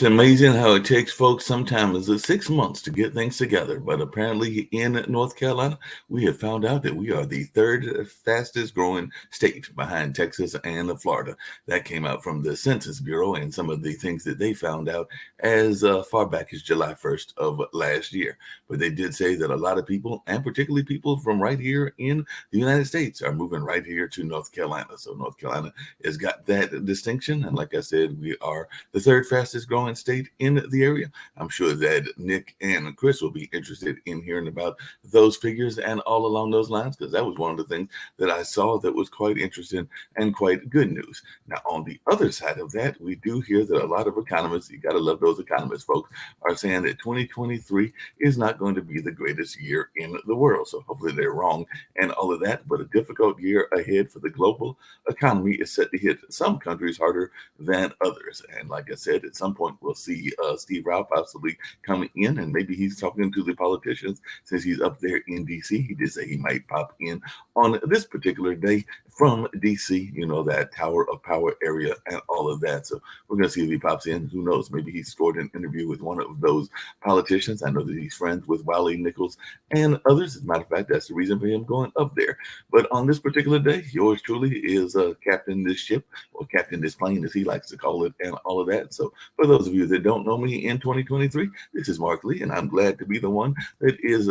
It's amazing how it takes folks sometimes 6 months to get things together. But apparently, in North Carolina, we have found out that we are the third fastest growing state behind Texas and Florida. That came out from the Census Bureau and some of the things that they found out as far back as July 1st of last year. But they did say that a lot of people, and particularly people from right here in the United States, are moving right here to North Carolina. So North Carolina has got that distinction. And like I said, we are the third fastest growing state in the area. I'm sure that Nick and Chris will be interested in hearing about those figures and all along those lines, because that was one of the things that I saw that was quite interesting and quite good news. Now, on the other side of that, we do hear that a lot of economists, you got to love those economists, folks, are saying that 2023 is not going to be the greatest year in the world. So hopefully they're wrong and all of that. But a difficult year ahead for the global economy is set to hit some countries harder than others. And like I said, at some point we'll see Steve Rao possibly coming in, and maybe he's talking to the politicians since he's up there in DC. He did say he might pop in on this particular day from DC, you know, that Tower of Power area and all of that. So we're going to see if he pops in. Who knows? Maybe he scored an interview with one of those politicians. I know that he's friends with Wiley Nichols and others. As a matter of fact, that's the reason for him going up there. But on this particular day, yours truly is captain this ship, or captain this plane, as he likes to call it, and all of that. So for those of you that don't know me in 2023, this is Mark Lee, and I'm glad to be the one that is,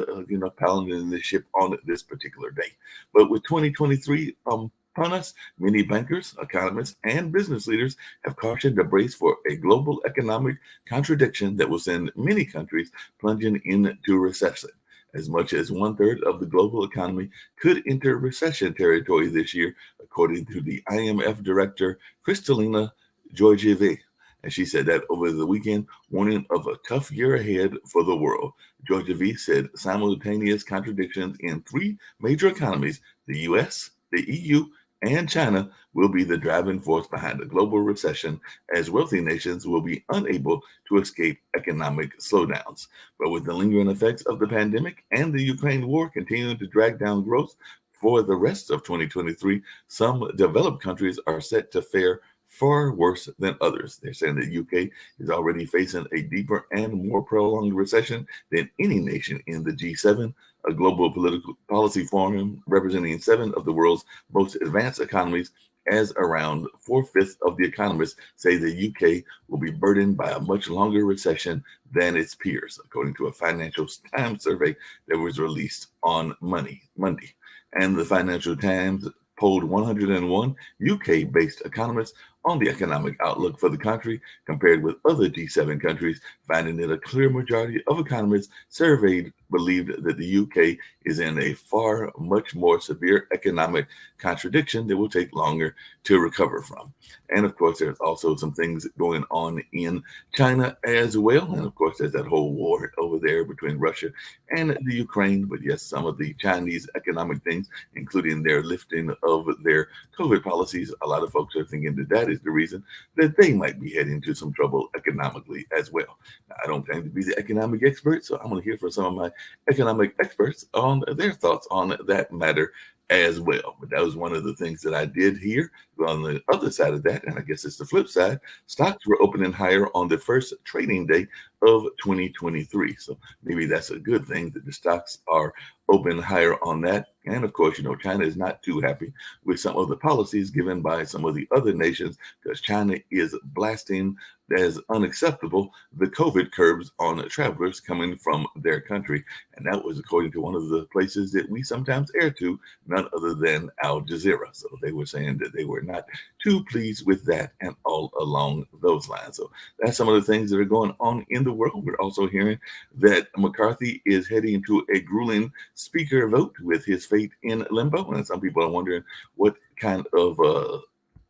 piloting the ship on this particular day. But with 2023 upon us, many bankers, economists, and business leaders have cautioned to brace for a global economic contradiction that will send many countries plunging into recession. As much as one third of the global economy could enter recession territory this year, according to the IMF director, Kristalina Georgieva. And she said that over the weekend, warning of a tough year ahead for the world. Georgieva said simultaneous contradictions in three major economies, the US, the EU, and China, will be the driving force behind a global recession, as wealthy nations will be unable to escape economic slowdowns. But with the lingering effects of the pandemic and the Ukraine war continuing to drag down growth for the rest of 2023, some developed countries are set to fare far worse than others. They're saying that UK is already facing a deeper and more prolonged recession than any nation in the G7, a global political policy forum representing 7 of the world's most advanced economies, as around 4/5 of the economists say the UK will be burdened by a much longer recession than its peers, according to a Financial Times survey that was released on Monday. And the Financial Times polled 101 UK-based economists on the economic outlook for the country compared with other G7 countries, finding that a clear majority of economists surveyed believed that the UK is in a much more severe economic contradiction that will take longer to recover from. And of course, there's also some things going on in China as well. And of course, there's that whole war over there between Russia and the Ukraine. But yes, some of the Chinese economic things, including their lifting of their COVID policies, a lot of folks are thinking that that is the reason that they might be heading into some trouble economically as well. Now, I don't claim to be the economic expert, so I'm going to hear from some of my economic experts on their thoughts on that matter as well. But that was one of the things that I did hear. On the other side of that, and I guess it's the flip side, stocks were opening higher on the first trading day of 2023. So maybe that's a good thing that the stocks are open higher on that. And of course, China is not too happy with some of the policies given by some of the other nations, because China is blasting as unacceptable the COVID curbs on travelers coming from their country. And that was according to one of the places that we sometimes air to, none other than Al Jazeera. So they were saying that they were not too pleased with that and all along those lines. So that's some of the things that are going on in the world. We're also hearing that McCarthy is heading to a grueling speaker vote with his fate in limbo. And some people are wondering what kind of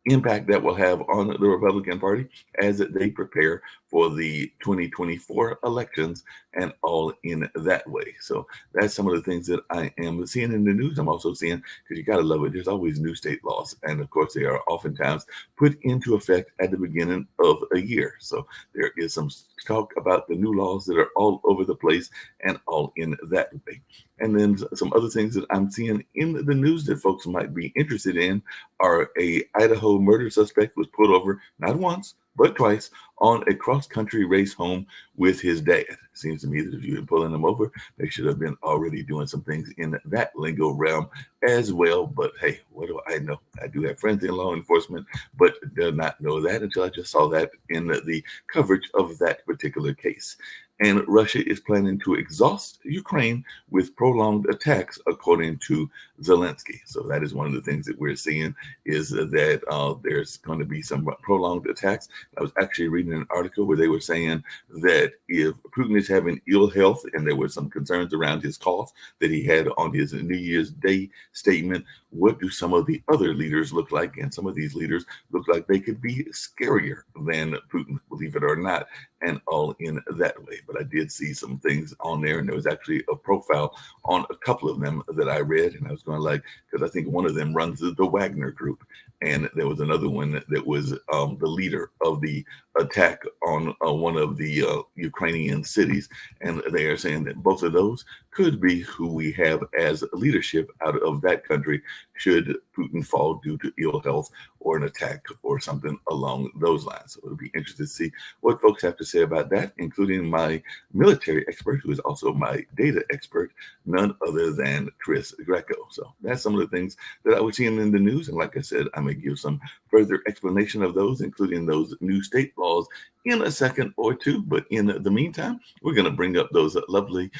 impact that will have on the Republican Party as they prepare for the 2024 elections and all in that way. So that's some of the things that I am seeing in the news. I'm also seeing, because you got to love it, there's always new state laws. And of course, they are oftentimes put into effect at the beginning of a year. So there is some talk about the new laws that are all over the place and all in that way. And then some other things that I'm seeing in the news that folks might be interested in are a Idaho murder suspect was pulled over not once, but twice on a cross-country race home with his dad. It seems to me that if you've been pulling them over, they should have been already doing some things in that lingo realm as well. But hey, what do I know? I do have friends in law enforcement, but did not know that until I just saw that in the coverage of that particular case. And Russia is planning to exhaust Ukraine with prolonged attacks, according to Zelensky. So that is one of the things that we're seeing, is that there's going to be some prolonged attacks. I was actually reading an article where they were saying that if Putin is having ill health, and there were some concerns around his cough that he had on his New Year's Day statement, what do some of the other leaders look like? And some of these leaders look like they could be scarier than Putin, believe it or not, and all in that way. But I did see some things on there, and there was actually a profile on a couple of them that I read, and I was going like, because I think one of them runs the Wagner Group, and there was another one that was the leader of the attack on one of the Ukrainian cities, and they are saying that both of those could be who we have as leadership out of that country should Putin fall due to ill health or an attack or something along those lines. So it'll be interesting to see what folks have to say about that, including my military expert, who is also my data expert, none other than Chris Greco. So that's some of the things that I was seeing in the news. And like I said, I may give some further explanation of those, including those new state laws, in a second or two. But in the meantime, we're going to bring up those lovely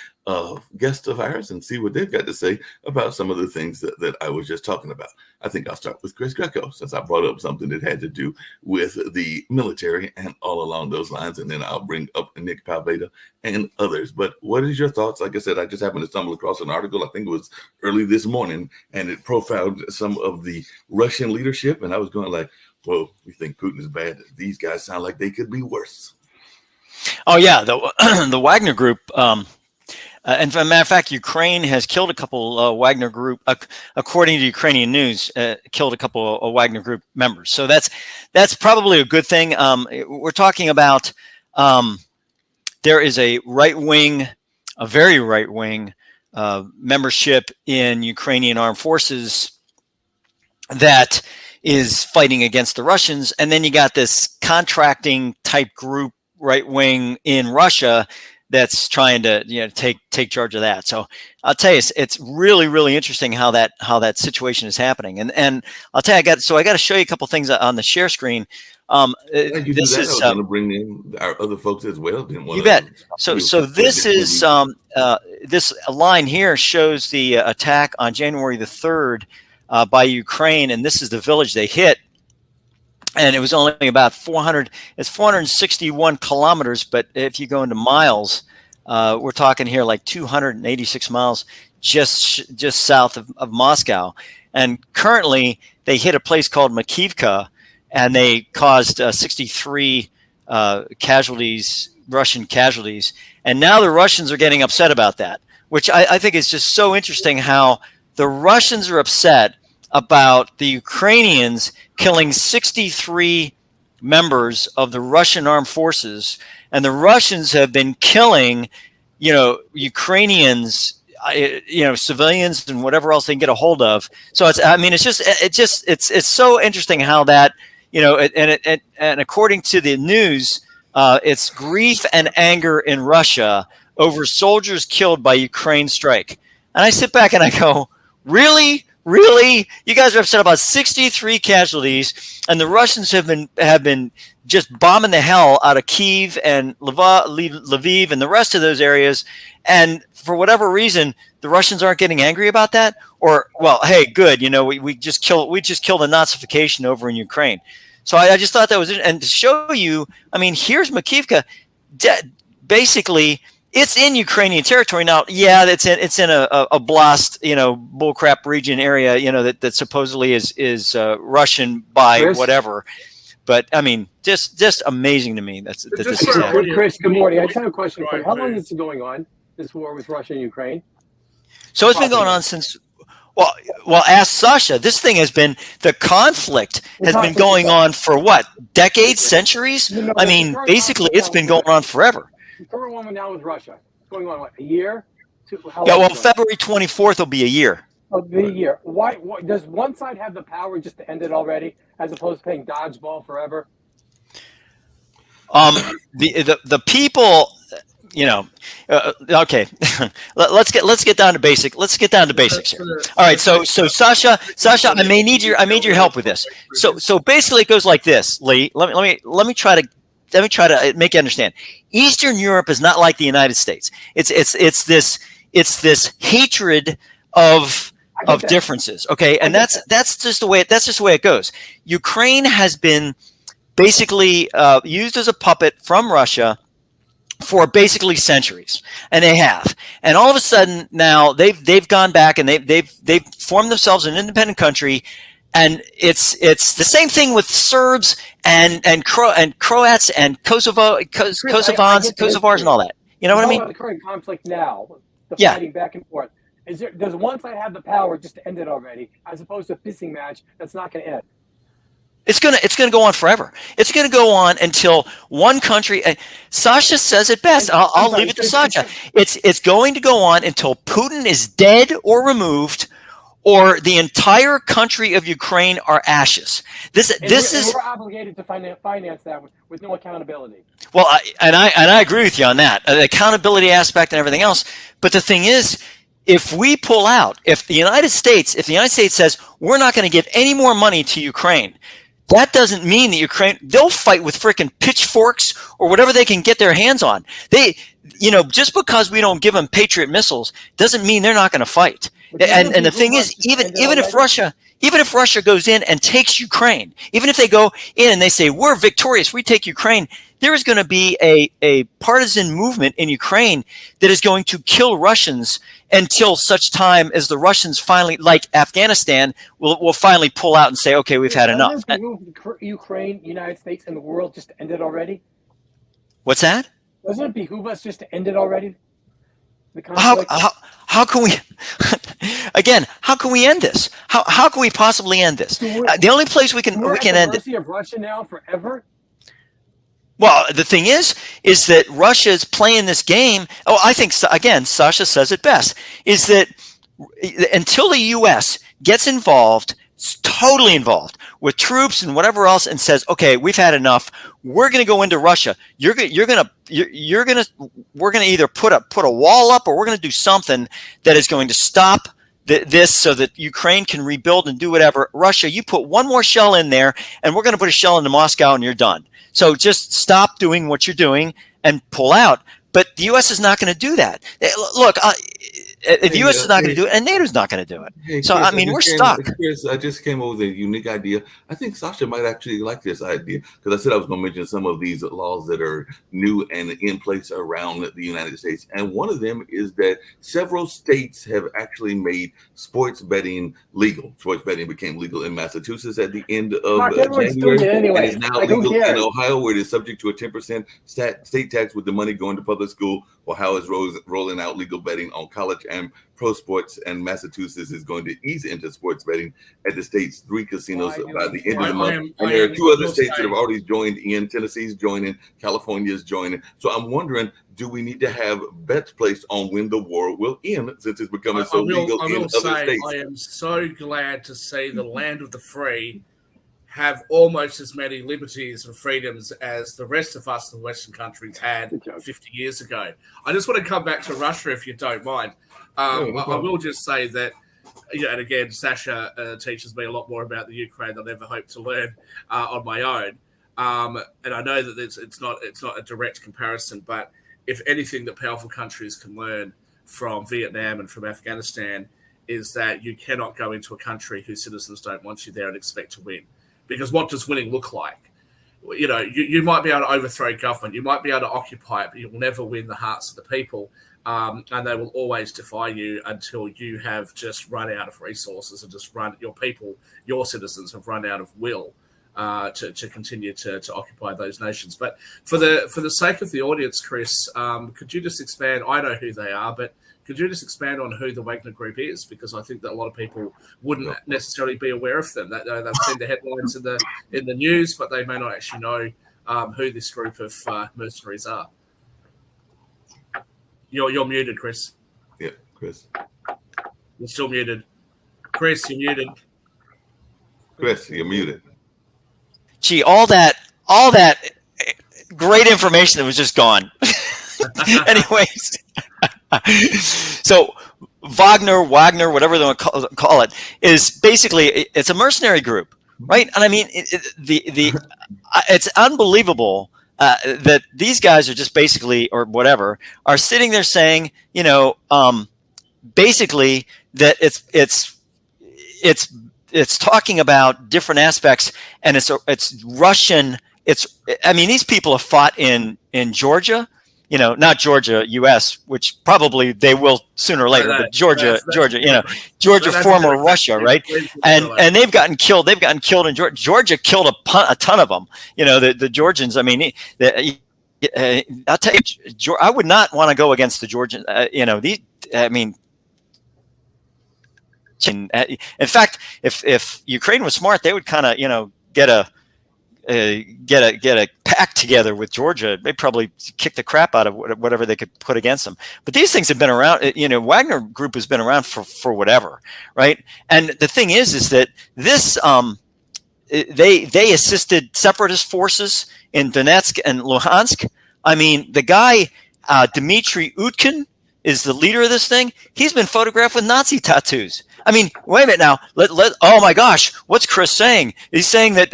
guests of ours and see what they've got to say about some of the things that I was just talking about. I think I'll start with Chris Greco, since I brought up something that had to do with the military and all along those lines, and then I'll bring up Nick Palveda and others. But what is your thoughts? Like I said, I just happened to stumble across an article, I think it was early this morning, and it profiled some of the Russian leadership, and I was going like, whoa, we think Putin is bad. These guys sound like they could be worse. Oh, yeah. The Wagner Group. And as a matter of fact, Ukraine has killed a couple Wagner Group, according to Ukrainian news, killed a couple of Wagner Group members. So that's probably a good thing. We're talking about there is a very right-wing membership in Ukrainian armed forces that is fighting against the Russians. And then you got this contracting type group, right wing in Russia, that's trying to take charge of that. So I'll tell you, it's really, really interesting how that situation is happening. And I'll tell you, I got to show you a couple things on the share screen. This is going to bring in our other folks as well. You bet. So this is this line here shows the attack on January the 3rd by Ukraine, and this is the village they hit. And it was only about 461 kilometers, but if you go into miles, we're talking here like 286 miles just south of Moscow. And currently, they hit a place called Makivka, and they caused 63 Russian casualties. And now the Russians are getting upset about that, which I think is just so interesting how the Russians are upset about the Ukrainians killing 63 members of the Russian armed forces, and the Russians have been killing, Ukrainians, civilians and whatever else they can get a hold of. So it's so interesting how that, and according to the news, it's grief and anger in Russia over soldiers killed by Ukraine strike. And I sit back and I go, really? Really? You guys are upset about 63 casualties, and the Russians have been just bombing the hell out of Kyiv and Lviv and the rest of those areas. And for whatever reason, the Russians aren't getting angry about that. Or, well, hey, good. We just killed a Nazification over in Ukraine. So I just thought that was it. And to show you, I mean, here's Makivka. Basically, it's in Ukrainian territory now. Yeah, it's in a oblast, bullcrap region area, that supposedly is Russian by Chris? Whatever. But I mean, just amazing to me. That's Chris. Good morning. I just have a question for you. How long is this going on? This war with Russia and Ukraine? So it's been going on since. Well, ask Sasha. This thing the conflict has been going on for what? Decades, centuries? No, I mean, basically, it's been going on forever. The current one now with Russia. It's going on, what, a year? February 24th will be a year. The year. Why does one side have the power just to end it already, as opposed to playing dodgeball forever? The people, okay. let's get down to basic. Let's get down to basics here. All right. So Sasha, I need your help with this. So basically, it goes like this, Lee. Let me try to make you understand. Eastern Europe is not like the United States. It's this hatred of differences. Okay, and that's just the way it goes. Ukraine has been basically used as a puppet from Russia for basically centuries, and they have. And all of a sudden now they've gone back and they've formed themselves an independent country. And it's the same thing with Serbs and Croats and Kosovars and all that. You know what I mean? The current conflict now, the Yeah. fighting back and forth. Does one side have the power just to end it already, as opposed to a pissing match that's not going to end? It's gonna go on forever. It's gonna go on until one country. Sasha says it best. I'll leave it to Sasha. It's going to go on until Putin is dead or removed, or the entire country of Ukraine are ashes. We're obligated to finance that with no accountability. Well, I agree with you on that, the accountability aspect and everything else. But the thing is, if we pull out, if the United States says we're not going to give any more money to Ukraine, that doesn't mean that they'll fight with freaking pitchforks or whatever they can get their hands on. Just because we don't give them Patriot missiles doesn't mean they're not going to fight. And the thing is, even if Russia goes in and takes Ukraine, even if they go in and they say we're victorious, we take Ukraine, there is going to be a partisan movement in Ukraine that is going to kill Russians until such time as the Russians finally, like Afghanistan, will finally pull out and say, okay, we've had enough. Ukraine, United States, and the world just to end it already? What's that? Doesn't it behoove us just to end it already? How can we again? How can we end this? How can we possibly end this? The only place we can end it. Of Russia now forever. Well, the thing is that Russia is playing this game. Oh, I think again, Sasha says it best. Is that until the U.S. gets involved, totally involved with troops and whatever else, and says, okay, we've had enough. We're going to go into Russia. We're going to either put a wall up, or we're going to do something that is going to stop this so that Ukraine can rebuild and do whatever. Russia, you put one more shell in there, and we're going to put a shell into Moscow, and you're done. So just stop doing what you're doing and pull out. But the U.S. is not going to do that. Look, the U.S. is not going to do it, and NATO's not going to do it. Hey, so, Chris, I mean, we're stuck. Chris, I just came up with a unique idea. I think Sasha might actually like this idea, because I said I was going to mention some of these laws that are new and in place around the United States. And one of them is that several states have actually made sports betting legal. Sports betting became legal in Massachusetts at the end of January. Anyway. And is now legal in Ohio, where it is subject to a 10% state tax, with the money going to public school. Ohio is rolling out legal betting on college and pro sports, and Massachusetts is going to ease into sports betting at the state's 3 casinos by the end of the month. And there are 2 other states that have already joined in. Tennessee's joining, California's joining. So I'm wondering, do we need to have bets placed on when the war will end, since it's becoming so legal in other states? I am so glad to see the land of the free have almost as many liberties and freedoms as the rest of us in Western countries had 50 years ago. I just want to come back to Russia, if you don't mind. I will just say that Yeah, and again, Sasha teaches me a lot more about the Ukraine than I ever hoped to learn on my own. And I know that it's not a direct comparison, but if anything that powerful countries can learn from Vietnam and from Afghanistan is that you cannot go into a country whose citizens don't want you there and expect to win. Because what does winning look like? You know, you might be able to overthrow government, you might be able to occupy it, but you will never win the hearts of the people. And they will always defy you until you have just run out of resources and just run your people, your citizens have run out of will to continue to occupy those nations. But for the sake of the audience, Chris, could you just expand? I know who they are, but could you just expand on who the Wagner Group is? Because I think that a lot of people wouldn't necessarily be aware of them. They've seen the headlines in the news, but they may not actually know who this group of mercenaries are. You're muted, Chris. Yeah, Chris. You're still muted. Chris, you're muted. Chris, you're muted. Gee, all that great information that was just gone. Anyways, so Wagner, whatever they want to call it, is basically it's a mercenary group, right? And I mean, it's unbelievable that these guys are just basically, or whatever, are sitting there saying, you know, basically that it's talking about different aspects, and it's Russian. I mean, these people have fought in Georgia. You know, not Georgia, U.S., which probably they will sooner or later, but Georgia, you know, Georgia, former Russia, right? And they've gotten killed. They've gotten killed in Georgia. Georgia killed a ton of them. You know, the Georgians. I mean, I'll tell you, I would not want to go against the Georgians. You know, I mean, in fact, if Ukraine was smart, they would kind of, you know, get a pact together with Georgia. They probably kick the crap out of whatever they could put against them. But these things have been around. You know, Wagner Group has been around for whatever, right? And the thing is that this they assisted separatist forces in Donetsk and Luhansk. I mean, the guy Dmitry Utkin is the leader of this thing. He's been photographed with Nazi tattoos. I mean, wait a minute now. Oh my gosh, what's Chris saying? He's saying that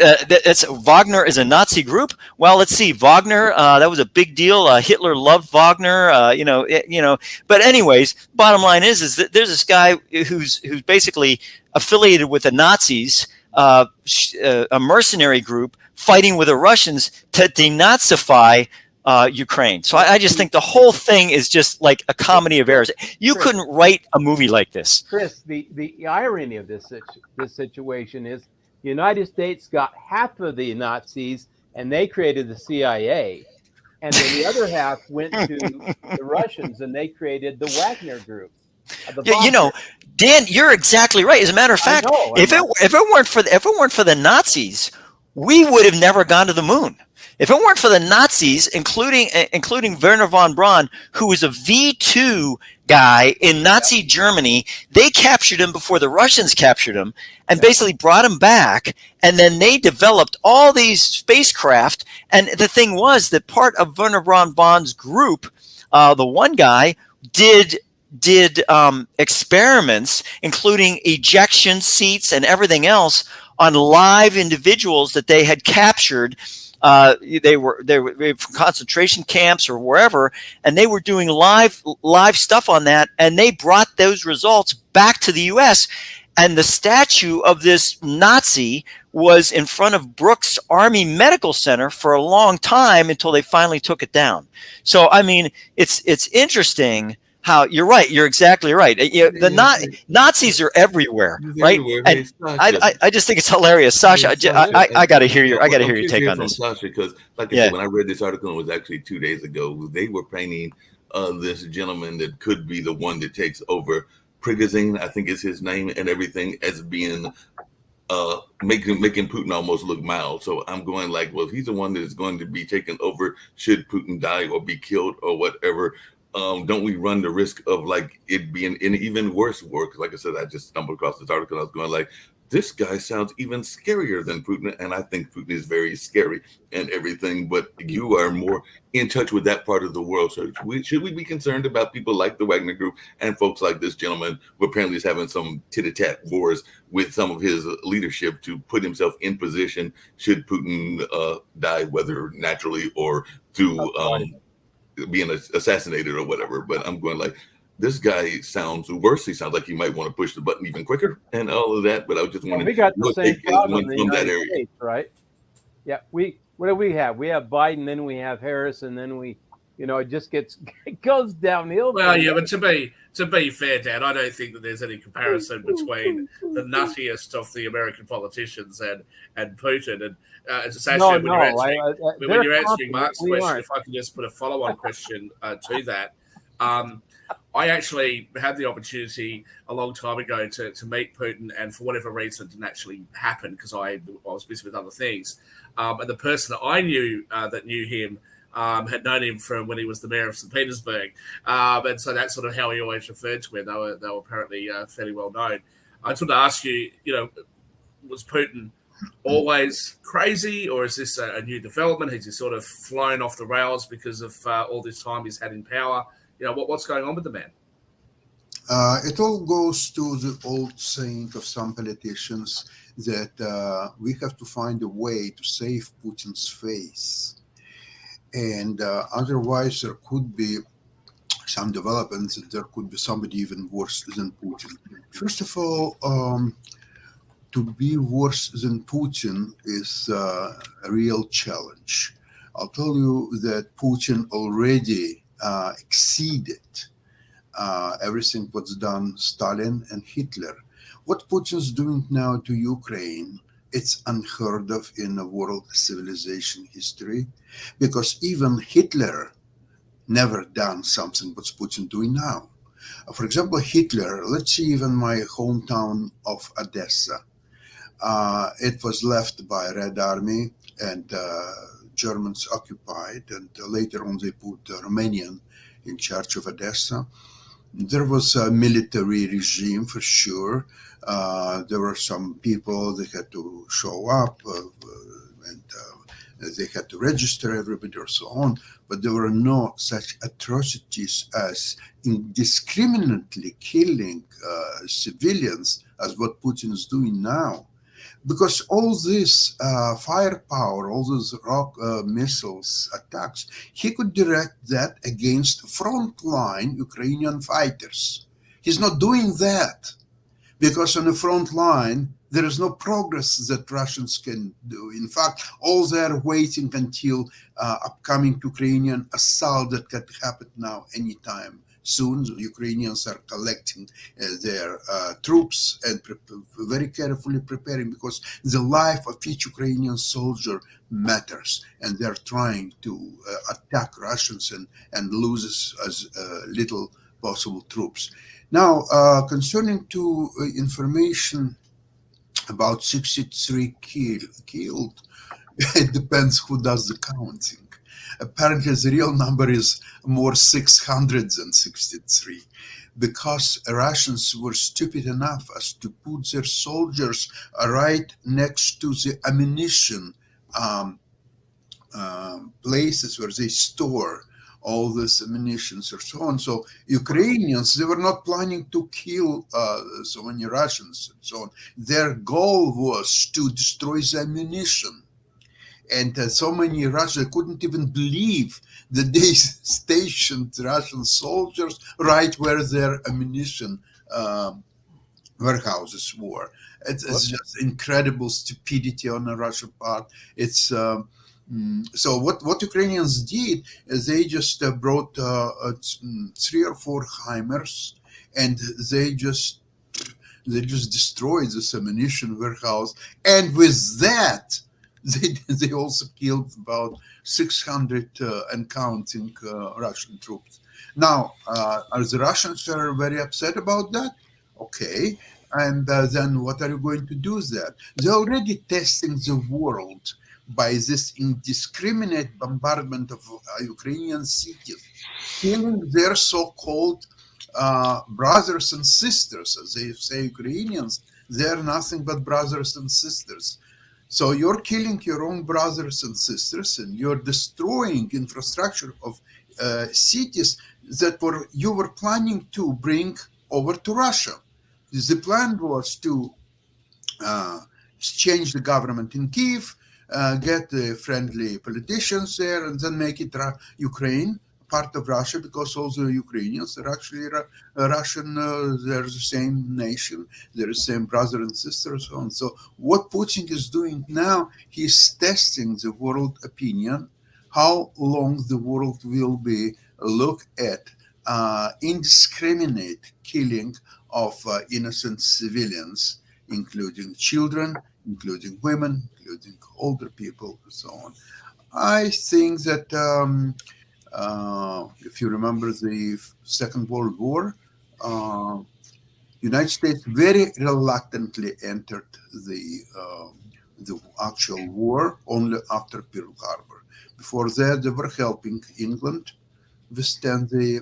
Wagner is a Nazi group. Well, let's see. Wagner, that was a big deal. Hitler loved Wagner. You know. But anyways, bottom line is that there's this guy who's basically affiliated with the Nazis, a mercenary group fighting with the Russians to denazify Ukraine. So I just think the whole thing is just like a comedy of errors. You couldn't write a movie like this. Chris, the irony of this situation is the United States got half of the Nazis and they created the CIA. And then the other half went to the Russians and they created the Wagner Group. Yeah, you know, Dan, you're exactly right. As a matter of fact, if it weren't for the Nazis, we would have never gone to the moon. If it weren't for the Nazis, including Wernher von Braun, who was a V2 guy in Nazi Germany, they captured him before the Russians captured him and basically brought him back. And then they developed all these spacecraft. And the thing was that part of Wernher von Braun's group, the one guy, did experiments, including ejection seats and everything else, on live individuals that they had captured. They were from concentration camps or wherever, and they were doing live stuff on that, and they brought those results back to the U.S. And the statue of this Nazi was in front of Brooks Army Medical Center for a long time until they finally took it down. So I mean, it's interesting. How you're right. You're exactly right. Nazis are everywhere, right? And I just think it's hilarious, Sasha. I got to hear your take on this, Sasha, because like I said, when I read this article, it was actually 2 days ago. They were painting this gentleman that could be the one that takes over. Prigozhin, I think is his name, and everything as being making Putin almost look mild. So I'm going like, well, if he's the one that is going to be taken over, should Putin die or be killed or whatever. Don't we run the risk of like it being an even worse war? Because like I said, I just stumbled across this article. I was going like, this guy sounds even scarier than Putin. And I think Putin is very scary and everything, but you are more in touch with that part of the world. So should we be concerned about people like the Wagner Group and folks like this gentleman who apparently is having some tit-a-tat wars with some of his leadership to put himself in position should Putin die, whether naturally or through being assassinated or whatever? But I'm going like, this guy sounds worse. He sounds like he might want to push the button even quicker and all of that. But I was just wondering, we got the same problem in the from that United area. States, right? Yeah, what do we have? We have Biden, then we have Harris, and then we, it just it goes downhill. Well, yeah, but to be fair, Dan, I don't think that there's any comparison between the nuttiest of the American politicians and Putin. And it's actually when you're answering Mark's question, if I can just put a follow-on question to that. I actually had the opportunity a long time ago to meet Putin, and for whatever reason, it didn't actually happen because I was busy with other things. And the person that I knew that knew him had known him from when he was the mayor of St. Petersburg, and so that's sort of how he always referred to him. They were apparently fairly well known. I just want to ask you, was Putin always crazy, or is this a new development? Has he sort of flown off the rails because of all this time he's had in power? What's going on with the man? It all goes to the old saying of some politicians that we have to find a way to save Putin's face. And otherwise, there could be some developments that there could be somebody even worse than Putin. First of all, to be worse than Putin is a real challenge. I'll tell you that Putin already exceeded everything what's done Stalin and Hitler. What Putin's doing now to Ukraine, it's unheard of in a world civilization history, because even Hitler never done something what's Putin doing now. For example, Hitler, let's see, even my hometown of Odessa, it was left by Red Army and Germans occupied, and later on they put the Romanian in charge of Odessa. There was a military regime for sure. There were some people that had to show up and they had to register everybody or so on, but there were no such atrocities as indiscriminately killing civilians as what Putin is doing now. Because all this firepower, all those rock missiles attacks, he could direct that against frontline Ukrainian fighters. He's not doing that because on the front line, there is no progress that Russians can do. In fact, all they're waiting until upcoming Ukrainian assault that can happen now anytime soon. The Ukrainians are collecting their troops and very carefully preparing, because the life of each Ukrainian soldier matters, and they're trying to attack Russians and lose as little possible troops. Now, concerning to information about 63 killed, it depends who does the counting. Apparently, the real number is more 600 than 63, because Russians were stupid enough as to put their soldiers right next to the ammunition places where they store all this ammunition and so on. So Ukrainians, they were not planning to kill so many Russians and so on. Their goal was to destroy the ammunition. And so many Russians couldn't even believe that they stationed Russian soldiers right where their ammunition warehouses were. It's just incredible stupidity on the Russian part. It's so what Ukrainians did is they just brought 3 or 4 HIMARS, and they just destroyed this ammunition warehouse, and with that they also killed about 600 and counting Russian troops. Now, the Russians are very upset about that. Okay, and then what are you going to do with that? They're already testing the world by this indiscriminate bombardment of Ukrainian cities, killing their so-called brothers and sisters, as they say, Ukrainians, They're nothing but brothers and sisters. So you're killing your own brothers and sisters, and you're destroying infrastructure of cities that you were planning to bring over to Russia. The plan was to change the government in Kiev, get the friendly politicians there, and then make it Ukraine part of Russia, because all the Ukrainians are actually Russian. They're the same nation, they're the same brother and sister, and so on. So what Putin is doing now, he's testing the world opinion, how long the world will be look at indiscriminate killing of innocent civilians, including children, including women, including older people, and so on. I think that if you remember the Second World War, United States very reluctantly entered the actual war only after Pearl Harbor. Before that, they were helping England withstand the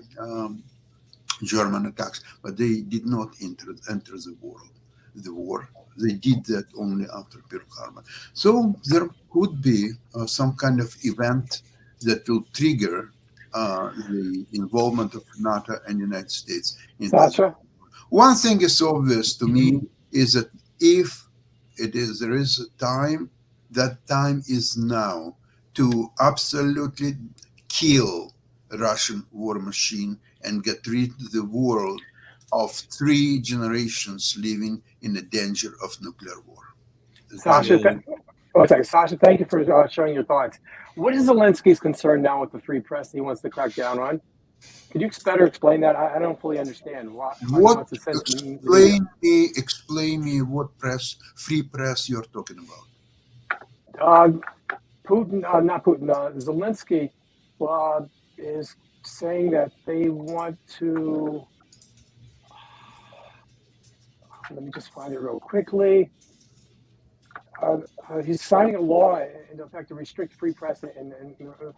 German attacks, but they did not enter the war. They did that only after Pearl Harbor. So there could be some kind of event that will trigger the involvement of NATO and United States. Sasha? One thing is obvious to me is that if there is a time, that time is now to absolutely kill Russian war machine and get rid of the world of 3 generations living in the danger of nuclear war. Sasha, Sasha, thank you for sharing your thoughts. What is Zelensky's concern now with the free press he wants to crack down on? Could you better explain that? I don't fully understand. Explain me what free press you're talking about. Zelensky is saying that they want to, let me just find it real quickly. He's signing a law in effect to restrict free press and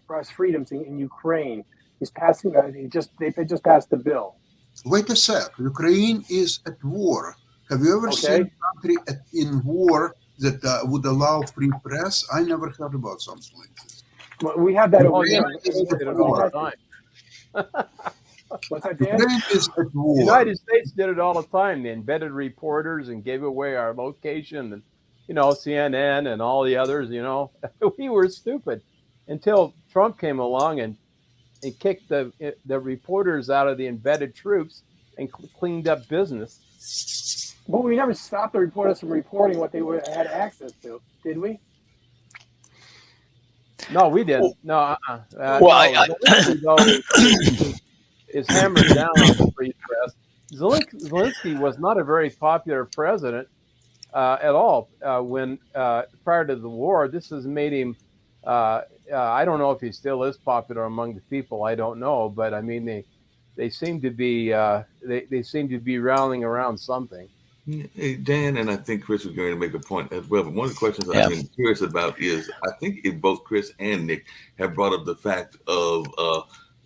press freedoms in Ukraine. He's passing. They just passed the bill. Wait a sec. Ukraine is at war. Have you ever seen a country in war that would allow free press? I never heard about something like this. Well, we have that. What's that, Dan? The United States did it all the time. They embedded reporters and gave away our location, and CNN and all the others. We were stupid until Trump came along and kicked the reporters out of the embedded troops and cleaned up business. But we never stopped the reporters from reporting what they had access to, did we? No, we didn't. No. Is hammered down on the free press. Zelensky was not a very popular president at all when prior to the war. This has made him. I don't know if he still is popular among the people. I don't know, but I mean they seem to be they seem to be rallying around something. Hey, Dan, and I think Chris was going to make a point as well. But one of the questions I've been curious about is, I think both Chris and Nick have brought up the fact of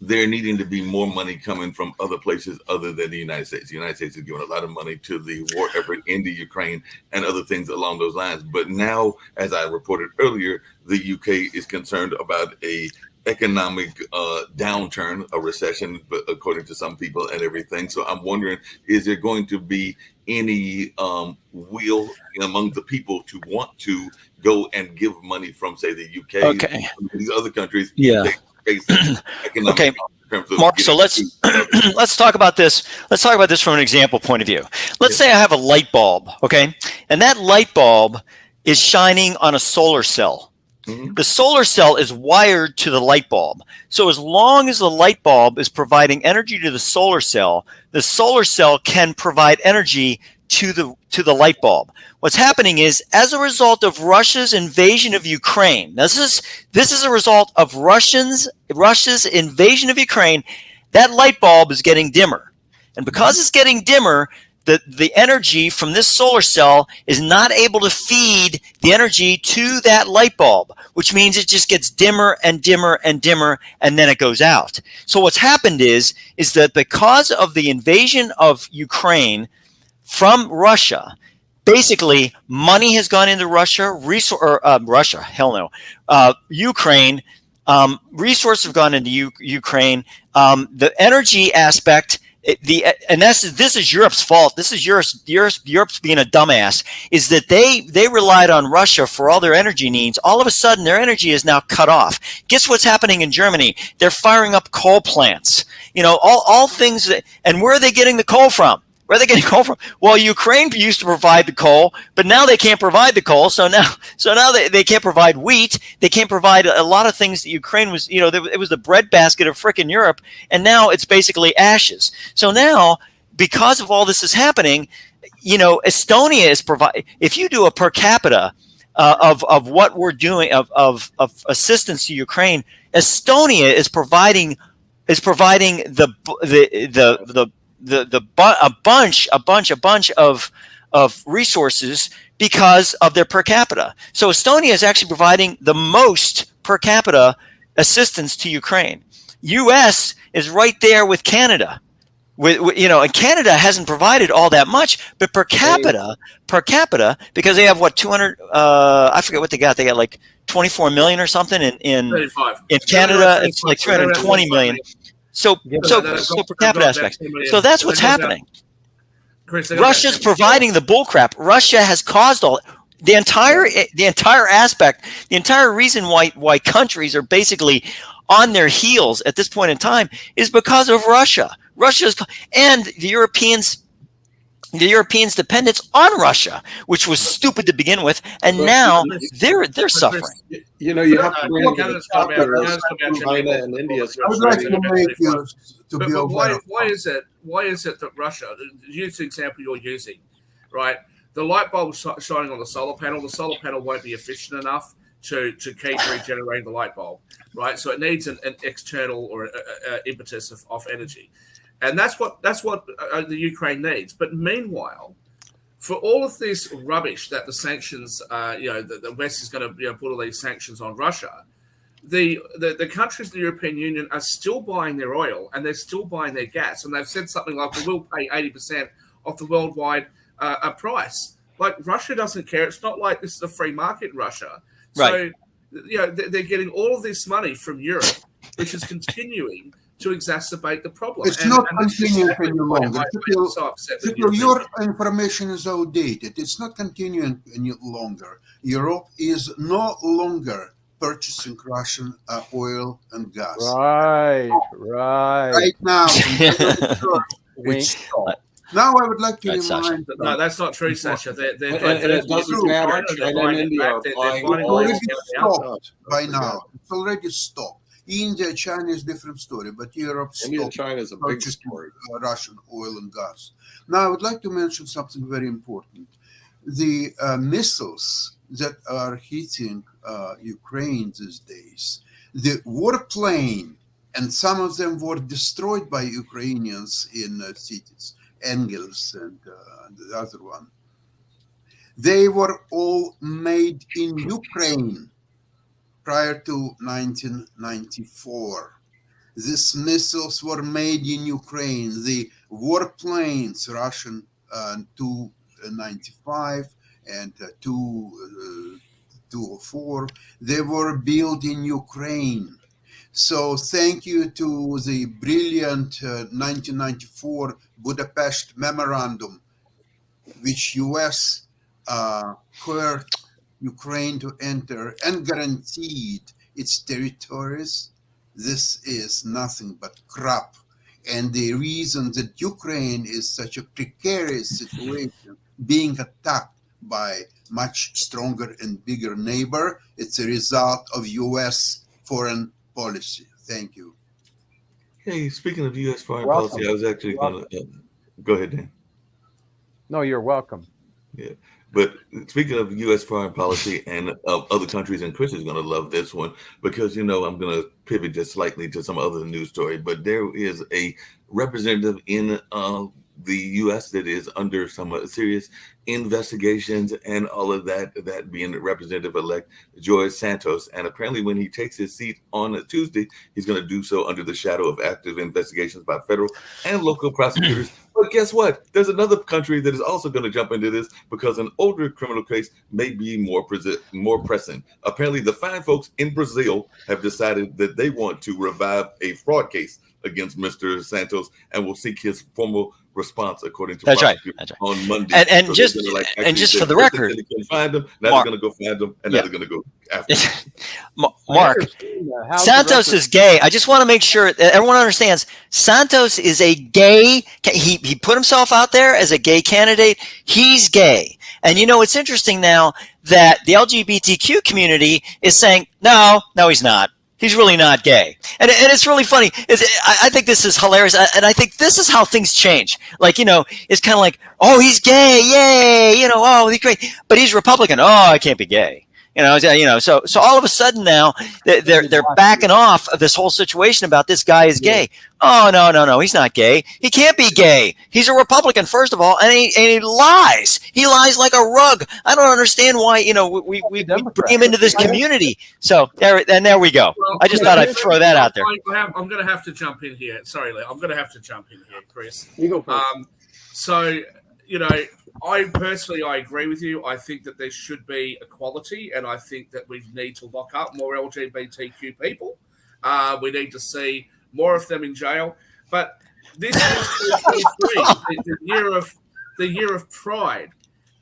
there needing to be more money coming from other places other than the United States. The United States is giving a lot of money to the war effort into Ukraine and other things along those lines. But now, as I reported earlier, the UK is concerned about a economic downturn, a recession, but according to some people and everything. So I'm wondering, is there going to be any will among the people to want to go and give money from, say, the UK, these other countries? Okay, Mark. So let's talk about this. Let's talk about this from an example point of view. Let's say I have a light bulb, okay, and that light bulb is shining on a solar cell. Mm-hmm. The solar cell is wired to the light bulb. So as long as the light bulb is providing energy to the solar cell can provide energy to the light bulb. What's happening is, as a result of Russia's invasion of Ukraine, this is a result of Russia's invasion of Ukraine, that light bulb is getting dimmer. And because it's getting dimmer, the energy from this solar cell is not able to feed the energy to that light bulb, which means it just gets dimmer and dimmer and dimmer, and then it goes out. So what's happened is that because of the invasion of Ukraine from Russia, basically money has gone into Russia, Russia, hell no, Ukraine. Resources have gone into Ukraine. The energy aspect, and this is Europe's fault. This is Europe's being a dumbass. Is that they relied on Russia for all their energy needs. All of a sudden, their energy is now cut off. Guess what's happening in Germany? They're firing up coal plants. All things and where are they getting the coal from? Where are they getting coal from? Well, Ukraine used to provide the coal, but now they can't provide the coal. So now they can't provide wheat. They can't provide a lot of things that Ukraine was, it was the breadbasket of frickin' Europe. And now it's basically ashes. So now, because of all this is happening, Estonia is if you do a per capita of what we're doing of assistance to Ukraine, Estonia is providing a bunch of resources because of their per capita. So Estonia is actually providing the most per capita assistance to Ukraine. U.S. is right there with Canada. And Canada hasn't provided all that much, but per capita, because they have 200. I forget what they got. They got like 24 million or something in Canada. It's like 320 million. So per capita aspects. So that's what's happening. Russia's providing the bullcrap. Russia has caused all the entire aspect, the entire reason why countries are basically on their heels at this point in time is because of Russia. And the Europeans' dependence on Russia, which was stupid to begin with, and now they're suffering. You have to bring into the chapter China and India. I would like to make you to be aware. Why is it that Russia, use the example you're using, right? The light bulb shining on the solar panel won't be efficient enough to keep regenerating the light bulb, right? So it needs an external or impetus of energy. And that's what the Ukraine needs. But meanwhile, for all of this rubbish that the sanctions, the West is going to put all these sanctions on Russia, the countries in the European Union are still buying their oil and they're still buying their gas. And they've said something like, we'll pay 80% of the worldwide price. Like, Russia doesn't care. It's not like this is a free market in Russia. Right. So, they're getting all of this money from Europe, which is continuing to exacerbate the problem. It's not continuing any longer. Your information is outdated. It's not continuing any longer. Europe is no longer purchasing Russian oil and gas. Right. Right now, it's stopped. Now I would like to remind. No, that's not true, Sasha. And it doesn't matter. China and India are buying oil. It's already stopped by now. It's already stopped. India, China is a different story, but Europe India and China is a big purchased story. Russian oil and gas. Now, I would like to mention something very important. The missiles that are hitting Ukraine these days, the warplane, and some of them were destroyed by Ukrainians in cities, Engels and the other one. They were all made in Ukraine prior to 1994. These missiles were made in Ukraine. The warplanes, Russian Tu-95 and Tu-204, they were built in Ukraine. So thank you to the brilliant 1994 Budapest Memorandum, which US coerced Ukraine to enter and guaranteed its territories. This is nothing but crap. And the reason that Ukraine is such a precarious situation, being attacked by much stronger and bigger neighbor, it's a result of US foreign policy. Thank you. Hey, speaking of U.S. foreign policy, I was actually going to go ahead, Dan. No, you're welcome. Yeah. But speaking of U.S. foreign policy and of other countries, and Chris is going to love this one because, I'm going to pivot just slightly to some other news story. But there is a representative in the U.S. that is under some serious investigations and all of that, that being Representative-elect George Santos. And apparently when he takes his seat on a Tuesday, he's going to do so under the shadow of active investigations by federal and local prosecutors. But guess what? There's another country that is also going to jump into this because an older criminal case may be more pressing. Apparently the fine folks in Brazil have decided that they want to revive a fraud case against Mr. Santos and will seek his formal response according to That's right. on Monday. And So just they're gonna, like, and just actually for the say, record, they can find them. Now Mark, they're going to go find them, and now they're going to go after them. Mark, Santos is gay. I just want to make sure that everyone understands. Santos is a gay. He put himself out there as a gay candidate. He's gay. And you know, it's interesting now that the LGBTQ community is saying, no, he's not. He's really not gay. And it's really funny. I think this is hilarious. And I think this is how things change. Like, you know, it's kind of like, oh, he's gay. Yay. You know, oh, he's great. But he's Republican. Oh, I can't be gay. So all of a sudden now they're backing off of this whole situation about this guy is gay. Oh, no, he's not gay. He can't be gay. He's a Republican, first of all, and he lies. He lies like a rug. I don't understand why, you know, we bring him into this community. So there we go. Well, I just thought I'd throw that out there. I'm going to have to jump in here. Sorry, Lee. I'm going to have to jump in here, Chris. You go first. So, you know, I agree with you. I think that there should be equality, and I think that we need to lock up more LGBTQ people. We need to see more of them in jail. But this is the year of pride,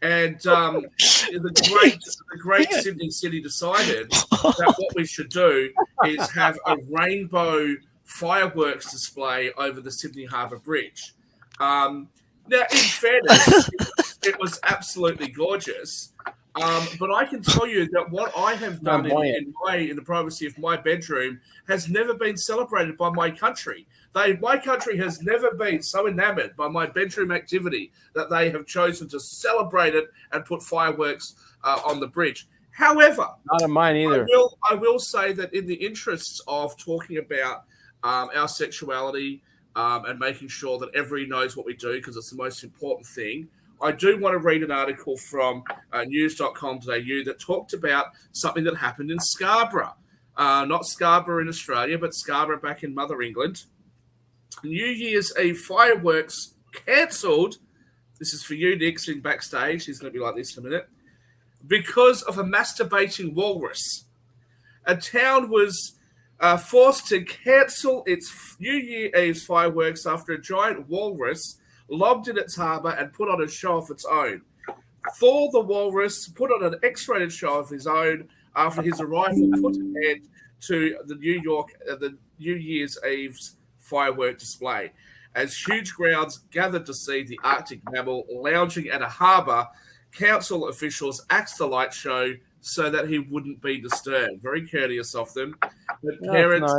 and the great Sydney City decided that what we should do is have a rainbow fireworks display over the Sydney Harbour Bridge. Now, in fairness, it was absolutely gorgeous. But I can tell you that what I have done in the privacy of my bedroom has never been celebrated by my country. My country has never been so enamored by my bedroom activity that they have chosen to celebrate it and put fireworks on the bridge. However, not in mine either. I will say that in the interests of talking about our sexuality, and making sure that everybody knows what we do, because it's the most important thing. I do want to read an article from news.com.au that talked about something that happened in Scarborough. Not Scarborough in Australia, but Scarborough back in Mother England. New Year's Eve fireworks cancelled. This is for you, Nick, sitting backstage. He's going to be like this in a minute. Because of a masturbating walrus. A town was forced to cancel its New Year Eve's fireworks after a giant walrus lobbed in its harbour and put on a show of its own. Thor the walrus put on an X-rated show of his own after his arrival put an end to the New Year's Eve's firework display. As huge crowds gathered to see the Arctic mammal lounging at a harbour, council officials axed the light show so that he wouldn't be disturbed. Very courteous of them. But parents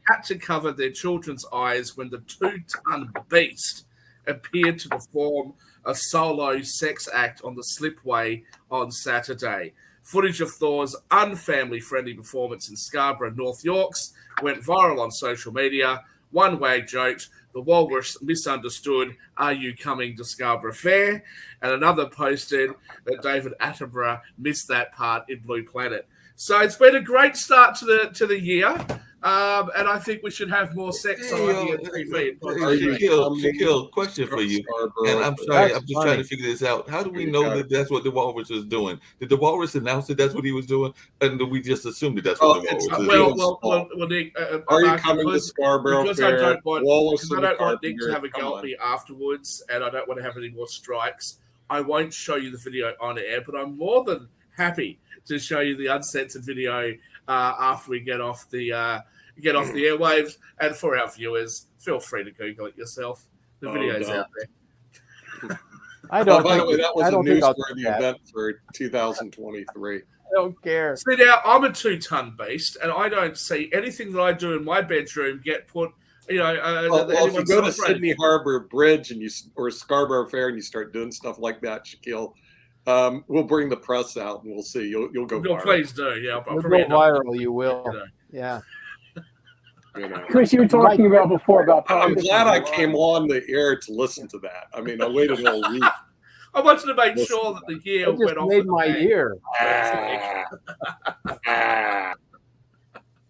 had to cover their children's eyes when the 2-ton beast appeared to perform a solo sex act on the slipway on Saturday. Footage of Thor's unfamily-friendly performance in Scarborough, North Yorks, went viral on social media. One wag joked, the walrus misunderstood, are you coming to Scarborough Fair? And another posted that David Attenborough missed that part in Blue Planet. So it's been a great start to the year. And I think we should have more sex on TV. Shaquille, question for you. And I'm sorry, I'm just trying to figure this out. How do we know that that's what the walrus was doing? Did the walrus announce that that's what he was doing? And did we just assume that that's what the walrus was doing? Well, Nick, are you coming to Scarborough Fair? I don't want Nick to have a go at me afterwards, and I don't want to have any more strikes. I won't show you the video on air, but I'm more than happy to show you the uncensored video after we get off the airwaves. And for our viewers, feel free to Google it yourself. The video's out there. By the way, that was a newsworthy event for 2023. I don't care. See, now I'm a 2-ton beast, and I don't see anything that I do in my bedroom get put. You know, if you go to Sydney Harbour Bridge or Scarborough Fair and you start doing stuff like that, Shaquille, we'll bring the press out and we'll see. You'll go viral. Please do. Yeah, You'll go viral. You will. Yeah. You know. Chris, you were talking about before about I'm politics. glad I came on the air to listen to that. I mean, I waited all week. I wanted to make sure that the year It just went off. made with my a bang. year. Ah.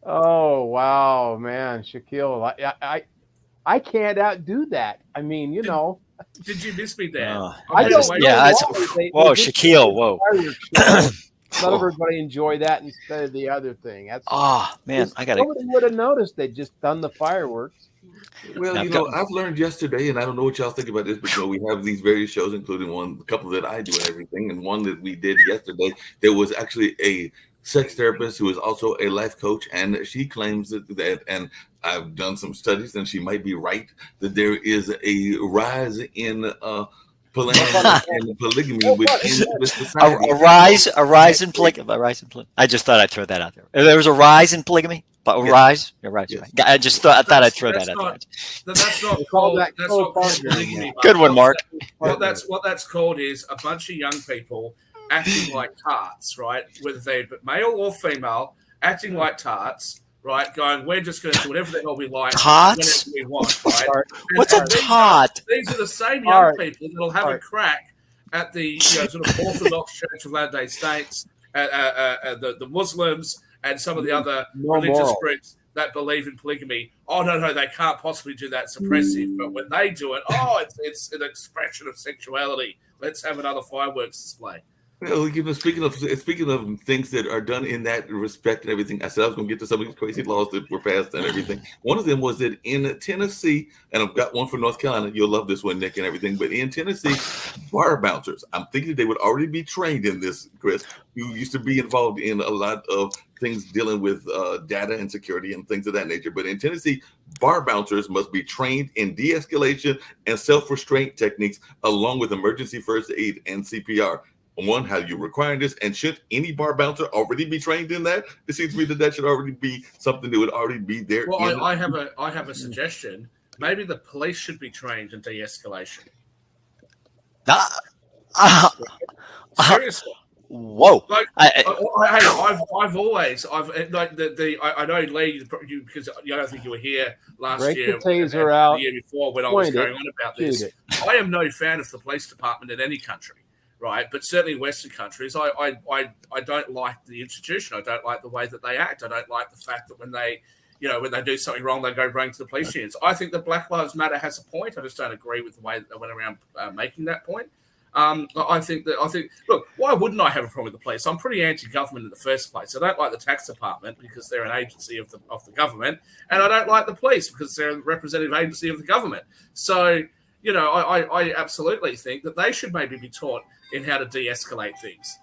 Oh wow, man, Shaquille, I can't outdo that. I mean, you know, Did you miss me, Dan? Oh, I don't know yeah, why whoa, just Shaquille, did whoa. fireworks show. Let everybody enjoy that instead of the other thing. That's Man, I got nobody would have noticed they'd just done the fireworks. Well, I've you know, got- I've learned yesterday, and I don't know what y'all think about this, but you know, we have these various shows, including a couple that I do and everything, and one that we did yesterday. There was actually a sex therapist who is also a life coach, and she claims that, and I've done some studies, and she might be right, that there is a rise in polyandry and polygamy within the society. a rise in polygamy. I just thought I'd throw that out there. There was a rise in polygamy, but a Yes. rise. You're right. Yes. I just thought I'd throw That's that out not- there. That's not They call called. that That's not called co-partnering. polygamy. Good one, Mark. What that's called is a bunch of young people acting like tarts, right? Whether they're male or female, acting like tarts, right? Going, we're just going to do whatever the hell we like, Tarts? whenever we want, right? What's a And these tot? These are the same All young right. people that'll have All a right. crack at the sort of Orthodox Church of Latter-day Saints, the Muslims, and some of the other No religious moral. groups that believe in polygamy. Oh no, they can't possibly do that. It's oppressive. But when they do it, it's an expression of sexuality. Let's have another fireworks display. Well, you know, speaking of things that are done in that respect and everything, I said I was going to get to some of these crazy laws that were passed and everything. One of them was that in Tennessee, and I've got one for North Carolina. You'll love this one, Nick, and everything. But in Tennessee, bar bouncers, I'm thinking they would already be trained in this, Chris. You used to be involved in a lot of things dealing with data and security and things of that nature. But in Tennessee, bar bouncers must be trained in de-escalation and self-restraint techniques, along with emergency first aid and CPR. One, how you require this, and should any bar bouncer already be trained in that? It seems to me that should already be something that would already be there. Well, I have a suggestion. Maybe the police should be trained in de-escalation. Seriously. Whoa! Like, I I've always like I know Lee, because I don't think you were here last Break year. the taser and out, the year before when I was point it, going on about this. shoot I am no fan of the police department in any country, right? But certainly in Western countries, I don't like the institution. I don't like the way that they act. I don't like the fact that when they do something wrong, they go running to the police unions. I think that Black Lives Matter has a point. I just don't agree with the way that they went around making that point. I think look, why wouldn't I have a problem with the police? I'm pretty anti-government in the first place. I don't like the tax department because they're an agency of the government, and I don't like the police because they're a representative agency of the government. So, I absolutely think that they should maybe be taught in how to de-escalate things,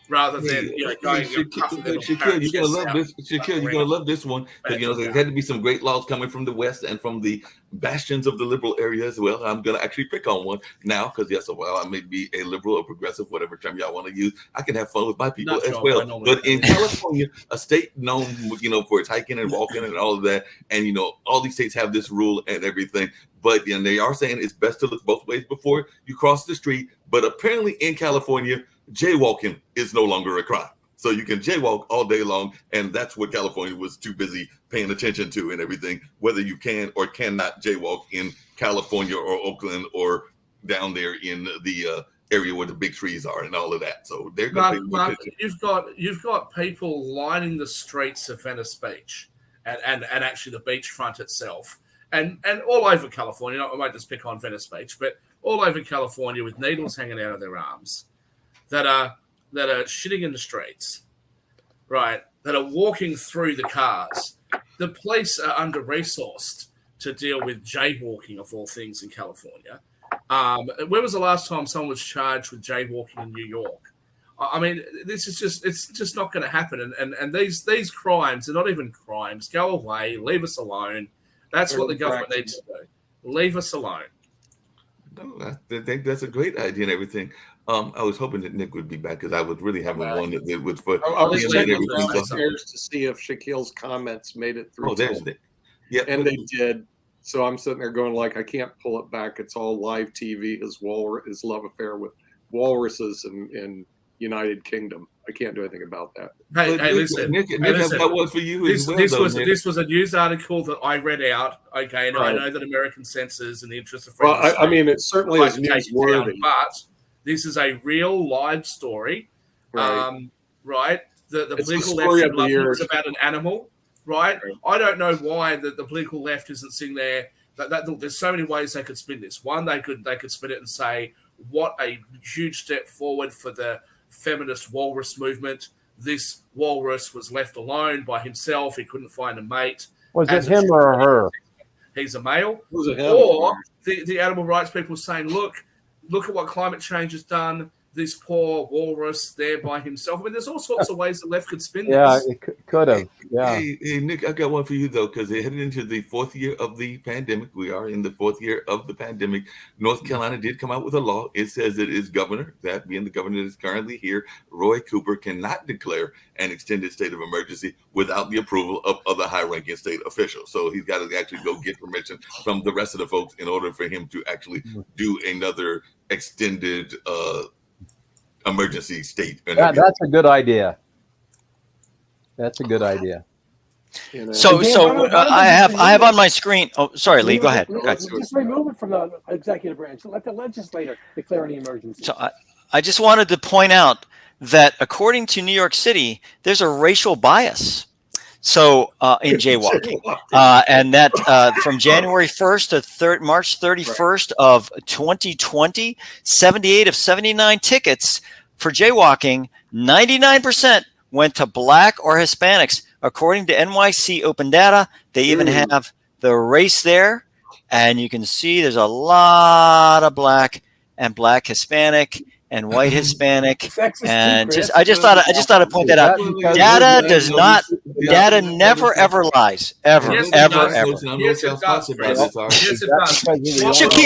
rather than going. Shaquille, you're gonna love this. Shaquille, you're gonna love this one. Because there had to be some great laws coming from the West and from the bastions of the liberal area as well. I'm gonna actually pick on one now because yes, well, I may be a liberal or progressive, whatever term y'all want to use. I can have fun with my people as well. But in California, a state known, for its hiking and walking and all of that, and all these states have this rule and everything. But they are saying it's best to look both ways before you cross the street. But apparently in California, jaywalking is no longer a crime. So you can jaywalk all day long, and that's what California was too busy paying attention to and everything, whether you can or cannot jaywalk in California or Oakland or down there in the area where the big trees are and all of that. So they're going to pay attention. You've got people lining the streets of Venice Beach and actually the beachfront itself. And all over California, I won't just pick on Venice Beach, but all over California with needles hanging out of their arms that are shitting in the streets, right? That are walking through the cars. The police are under-resourced to deal with jaywalking, of all things, in California. When was the last time someone was charged with jaywalking in New York? I mean, it's just not going to happen. And these crimes are not even crimes. Go away. Leave us alone. That's what the government needs to do. Leave us alone. No, I think that's a great idea and everything. I was hoping that Nick would be back because I was really having one that was for. I was and checking everything. downstairs to see if Shaquille's comments made it through. Oh, there's Nick. Yeah, and they did. So I'm sitting there going like, I can't pull it back. It's all live TV. His love affair with walruses and United Kingdom. I can't do anything about that. Hey, But hey, listen. Nick, Hey, I've listen. got one for you as well. This though, was Nick. this was a news article that I read out. Okay, and I Right. know that American censors, in the interest of Well, freedom, I mean, it certainly like is to take it down, newsworthy. but this is a real live story. Right. Right? The It's the political story left of the love year. it's about an animal, right? Right. I don't know why the political left isn't sitting there. Look, there's so many ways they could spin this. One, they could spin it and say, what a huge step forward for the feminist walrus movement. This walrus was left alone by himself. He couldn't find a mate. Was it As him or her? He's a male. Who's a him? Or the animal rights people saying, look at what climate change has done. This poor walrus there by himself. I mean, there's all sorts of ways the left could spin Yeah, this. it could have. Yeah. Hey, Nick, I got one for you though, because they're headed into the 4th year of the pandemic. We are in the 4th year of the pandemic. North Carolina did come out with a law. It says that its governor, that being the governor that is currently here, Roy Cooper, cannot declare an extended state of emergency without the approval of other high-ranking state officials. So he's got to actually go get permission from the rest of the folks in order for him to actually do another extended emergency state. That's a good idea. That's a good idea. You know? So I have on my screen. Oh, sorry, Lee. Go ahead. Just remove it from the executive branch. Let the legislator declare any emergency. So I just wanted to point out that according to New York City, there's a racial bias. So in jaywalking, and that from January 1st to March 31st of 2020, 78 of 79 tickets for jaywalking, 99% went to Black or Hispanics. According to NYC Open Data, they even have the race there, and you can see there's a lot of Black and Black Hispanic and white Hispanic, and I just thought I'd point that out. Data never ever lies, ever. Yes, it does. Yes, it does, Chris. Yes, it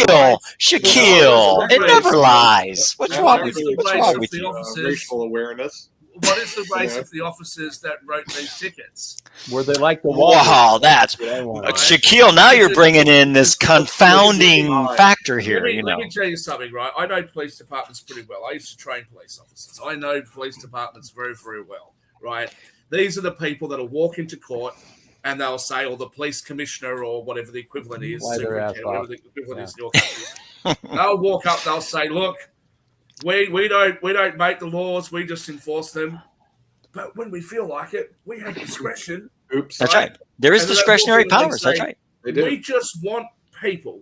does. Shaquille, it never lies. What's wrong with you? What's wrong with you? Racial awareness. What is the race of the officers that wrote these tickets? Were they like the Wow, that's Shaquille. Now you're bringing in this confounding factor here. Let me tell you something, right? I know police departments pretty well. I used to train police officers. I know police departments very, very well, right? These are the people that'll walk into court and they'll say, or the police commissioner or whatever the equivalent is, superintendent, whatever the equivalent is in your country. They'll walk up, they'll say, look, we don't make the laws, we just enforce them. But when we feel like it, we have discretion. Oops. That's right. There is discretionary powers. That's right. We just want people,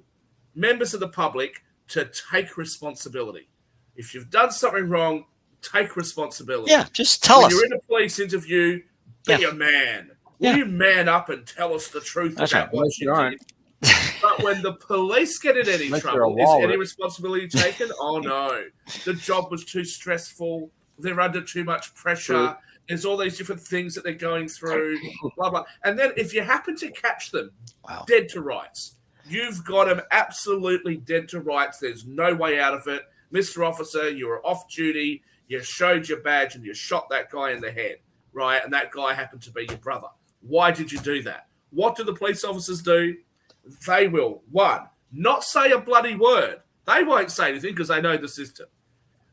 members of the public, to take responsibility. If you've done something wrong, take responsibility. Yeah, just tell us. When you're in a police interview, be a man. Will you man up and tell us the truth about what you did? But when the police get in any trouble, is any responsibility taken? Oh, no. The job was too stressful. They're under too much pressure. There's all these different things that they're going through, blah, blah. And then if you happen to catch them dead to rights, you've got them absolutely dead to rights. There's no way out of it. Mr. Officer, you were off duty. You showed your badge and you shot that guy in the head, right? And that guy happened to be your brother. Why did you do that? What do the police officers do? They will, one, not say a bloody word. They won't say anything because they know the system.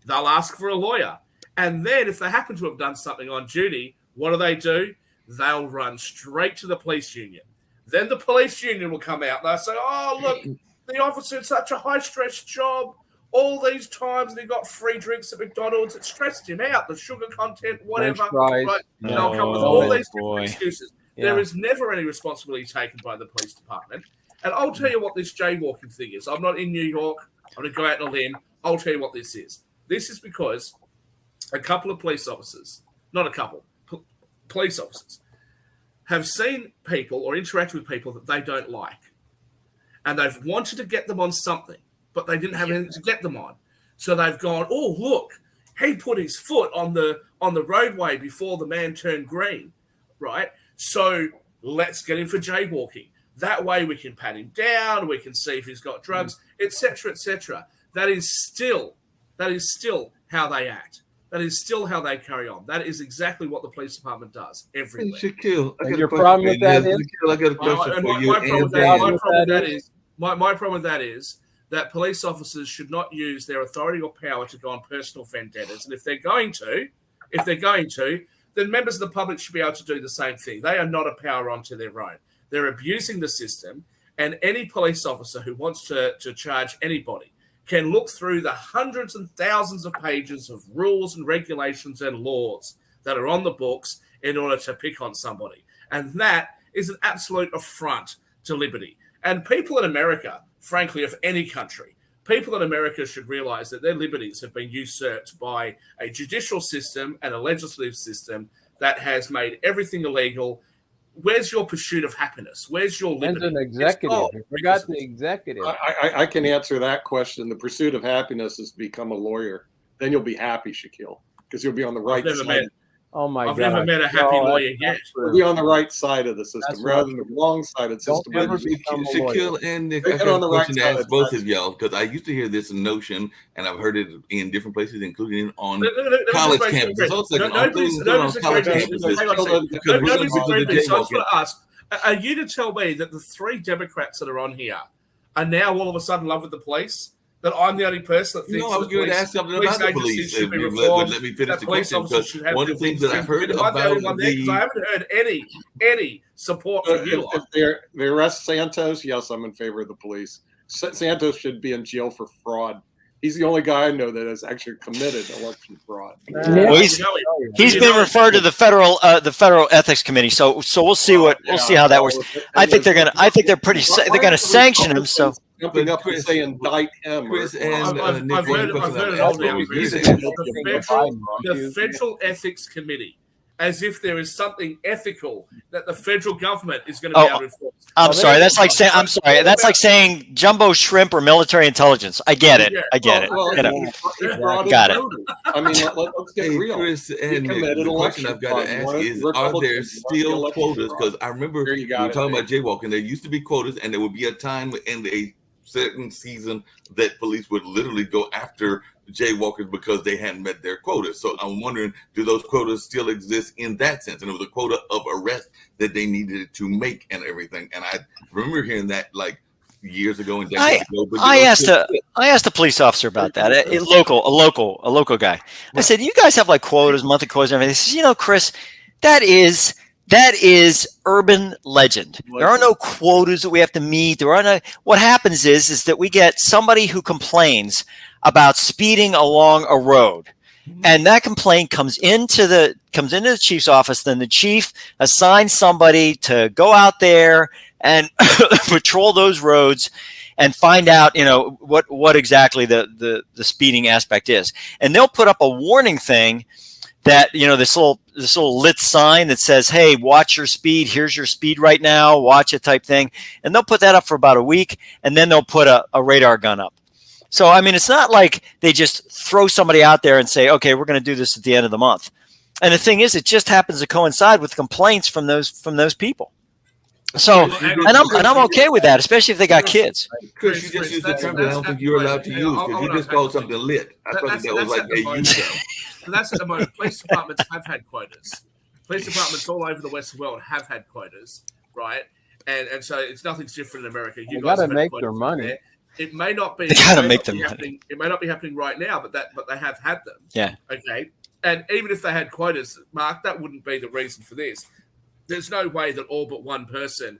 They'll ask for a lawyer. And then if they happen to have done something on duty, what do? They'll run straight to the police union. Then the police union will come out and they'll say, oh, look, the officer had such a high-stress job. All these times and he got free drinks at McDonald's. It stressed him out, the sugar content, whatever. Right? They'll come with all these different excuses. Yeah. There is never any responsibility taken by the police department. And I'll tell you what this jaywalking thing is. I'm not in New York. I'm going to go out on a limb. I'll tell you what this is. This is because a couple of police officers, not a couple, police officers, have seen people or interacted with people that they don't like. And they've wanted to get them on something, but they didn't have anything to get them on. So they've gone, oh, look, he put his foot on the roadway before the man turned green, right? So let's get him for jaywalking. That way we can pat him down, we can see if he's got drugs, etc., etc. That is still how they act. That is still how they carry on. That is exactly what the police department does everywhere. Hey, Shaquille, your problem with that is? I got a question for you. My problem with that is that police officers should not use their authority or power to go on personal vendettas. And if they're going to, then members of the public should be able to do the same thing. They are not a power onto their own. They're abusing the system, and any police officer who wants to charge anybody can look through the hundreds and thousands of pages of rules and regulations and laws that are on the books in order to pick on somebody. And that is an absolute affront to liberty. And people in America, frankly, of any country, people in America should realize that their liberties have been usurped by a judicial system and a legislative system that has made everything illegal. Where's your pursuit of happiness? Where's your liberty? And an executive. You forgot the executive. I can answer that question. The pursuit of happiness is to become a lawyer. Then you'll be happy, Shaquille, because you'll be on the right side. Oh my God! I've never met a happy lawyer yet. You'll be on the right side of the system That's rather right. than the wrong side of the system. Don't ever become a lawyer. Shaquille and Nick, They I get got on a the right question to side of ask the both tracks. of y'all, because I used to hear this notion, and I've heard it in different places, including on Let me college just make campuses. it Also, clear. on Nobody's college agreed. campuses. Hang on a second. Because we're Nobody's going to agreed. the So I just jaywalking. want to ask, are you to tell me that the three Democrats that are on here are now all of a sudden in love with the police? That I'm the only person that thinks No, I was going to ask something about the police. agencies should be If you reformed, let me finish that the police question, officers because should have one of the things that I've heard I'm the only about one there, 'cause I the haven't heard any support from you. If they arrest Santos, yes, I'm in favor of the police. Santos should be in jail for fraud. He's the only guy I know that has actually committed election fraud. Well, he's been referred to the federal ethics committee. So we'll see we'll see how that works. I think they're gonna sanction him. So jumping up and say indict him. Chris and Nick, I've heard one question it I all asked now. over here. The federal ethics committee, as if there is something ethical that the federal government is going to be able to enforce. I'm sorry. That's like saying That's like saying jumbo shrimp or military intelligence. I get it. I get it. Well, You know. got Got it. I mean, let's get Hey, real. Chris and Nick, committed the question election I've got to fraud. ask One is, are Republican there won still election quotas? fraud. Because I remember There we you got were it, talking about Dave. jaywalking. There used to be quotas, and there would be a time in a certain season that police would literally go after jaywalkers because they hadn't met their quotas. So I'm wondering, do those quotas still exist in that sense? And it was a quota of arrest that they needed to make and everything. And I remember hearing that like years ago and decades ago. But I asked a police officer about that. A local guy. I said, "You guys have like quotas, monthly quotas, and everything." He says, "You know, Chris, that is urban legend. There are no quotas that we have to meet. There are no. What happens is that we get somebody who complains about speeding along a road, and that complaint comes into the chief's office. Then the chief assigns somebody to go out there and patrol those roads and find out, what exactly the speeding aspect is. And they'll put up a warning thing that, this little lit sign that says, "Hey, watch your speed. Here's your speed right now. Watch it," type thing. And they'll put that up for about a week, and then they'll put a radar gun up. So, I mean, it's not like they just throw somebody out there and say, "Okay, we're going to do this at the end of the month." And the thing is, it just happens to coincide with complaints from those people. So, and I'm okay with that, especially if they got kids. Chris, you just used the term that I don't think you're allowed to use, because you just called something lit. I thought that was like a use term. And that's at the moment. Police departments have had quotas. Police departments all over the Western world have had quotas, right? And so it's nothing's different in America. You guys got to have had make quotas their money. there. It may not be. They gotta it may make not their be money. happening- It may not be happening right now, but they have had them. Yeah. Okay. And even if they had quotas, Mark, that wouldn't be the reason for this. There's no way that all but one person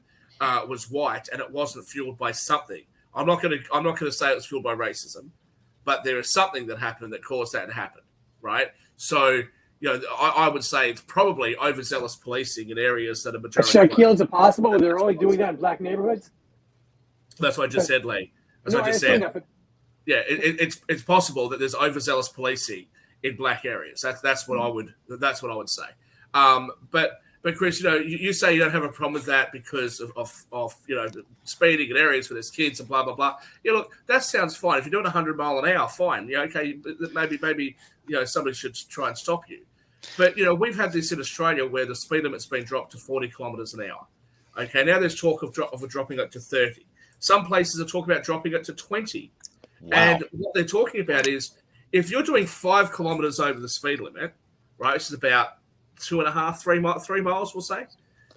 was white and it wasn't fueled by something. I'm not going to say it was fueled by racism, but there is something that happened that caused that to happen, right? So, I would say it's probably overzealous policing in areas that are majority. Shaquille, is it possible they're only doing that in black neighborhoods? That's what I just said, Lee. That's No, what I I just understand said. that, but Yeah, it's possible that there's overzealous policing in black areas. That's what I would say. But Chris, you say you don't have a problem with that because of speeding in areas where there's kids and blah blah blah. Look, that sounds fine. If you're doing 100 mile an hour, fine. Okay, maybe somebody should try and stop you. But we've had this in Australia where the speed limit's been dropped to 40 kilometers an hour. Okay, now there's talk of dropping it to 30. Some places are talking about dropping it to 20. Wow. And what they're talking about is if you're doing 5 kilometers over the speed limit, right, which is about 2.5, 3 miles, we'll say.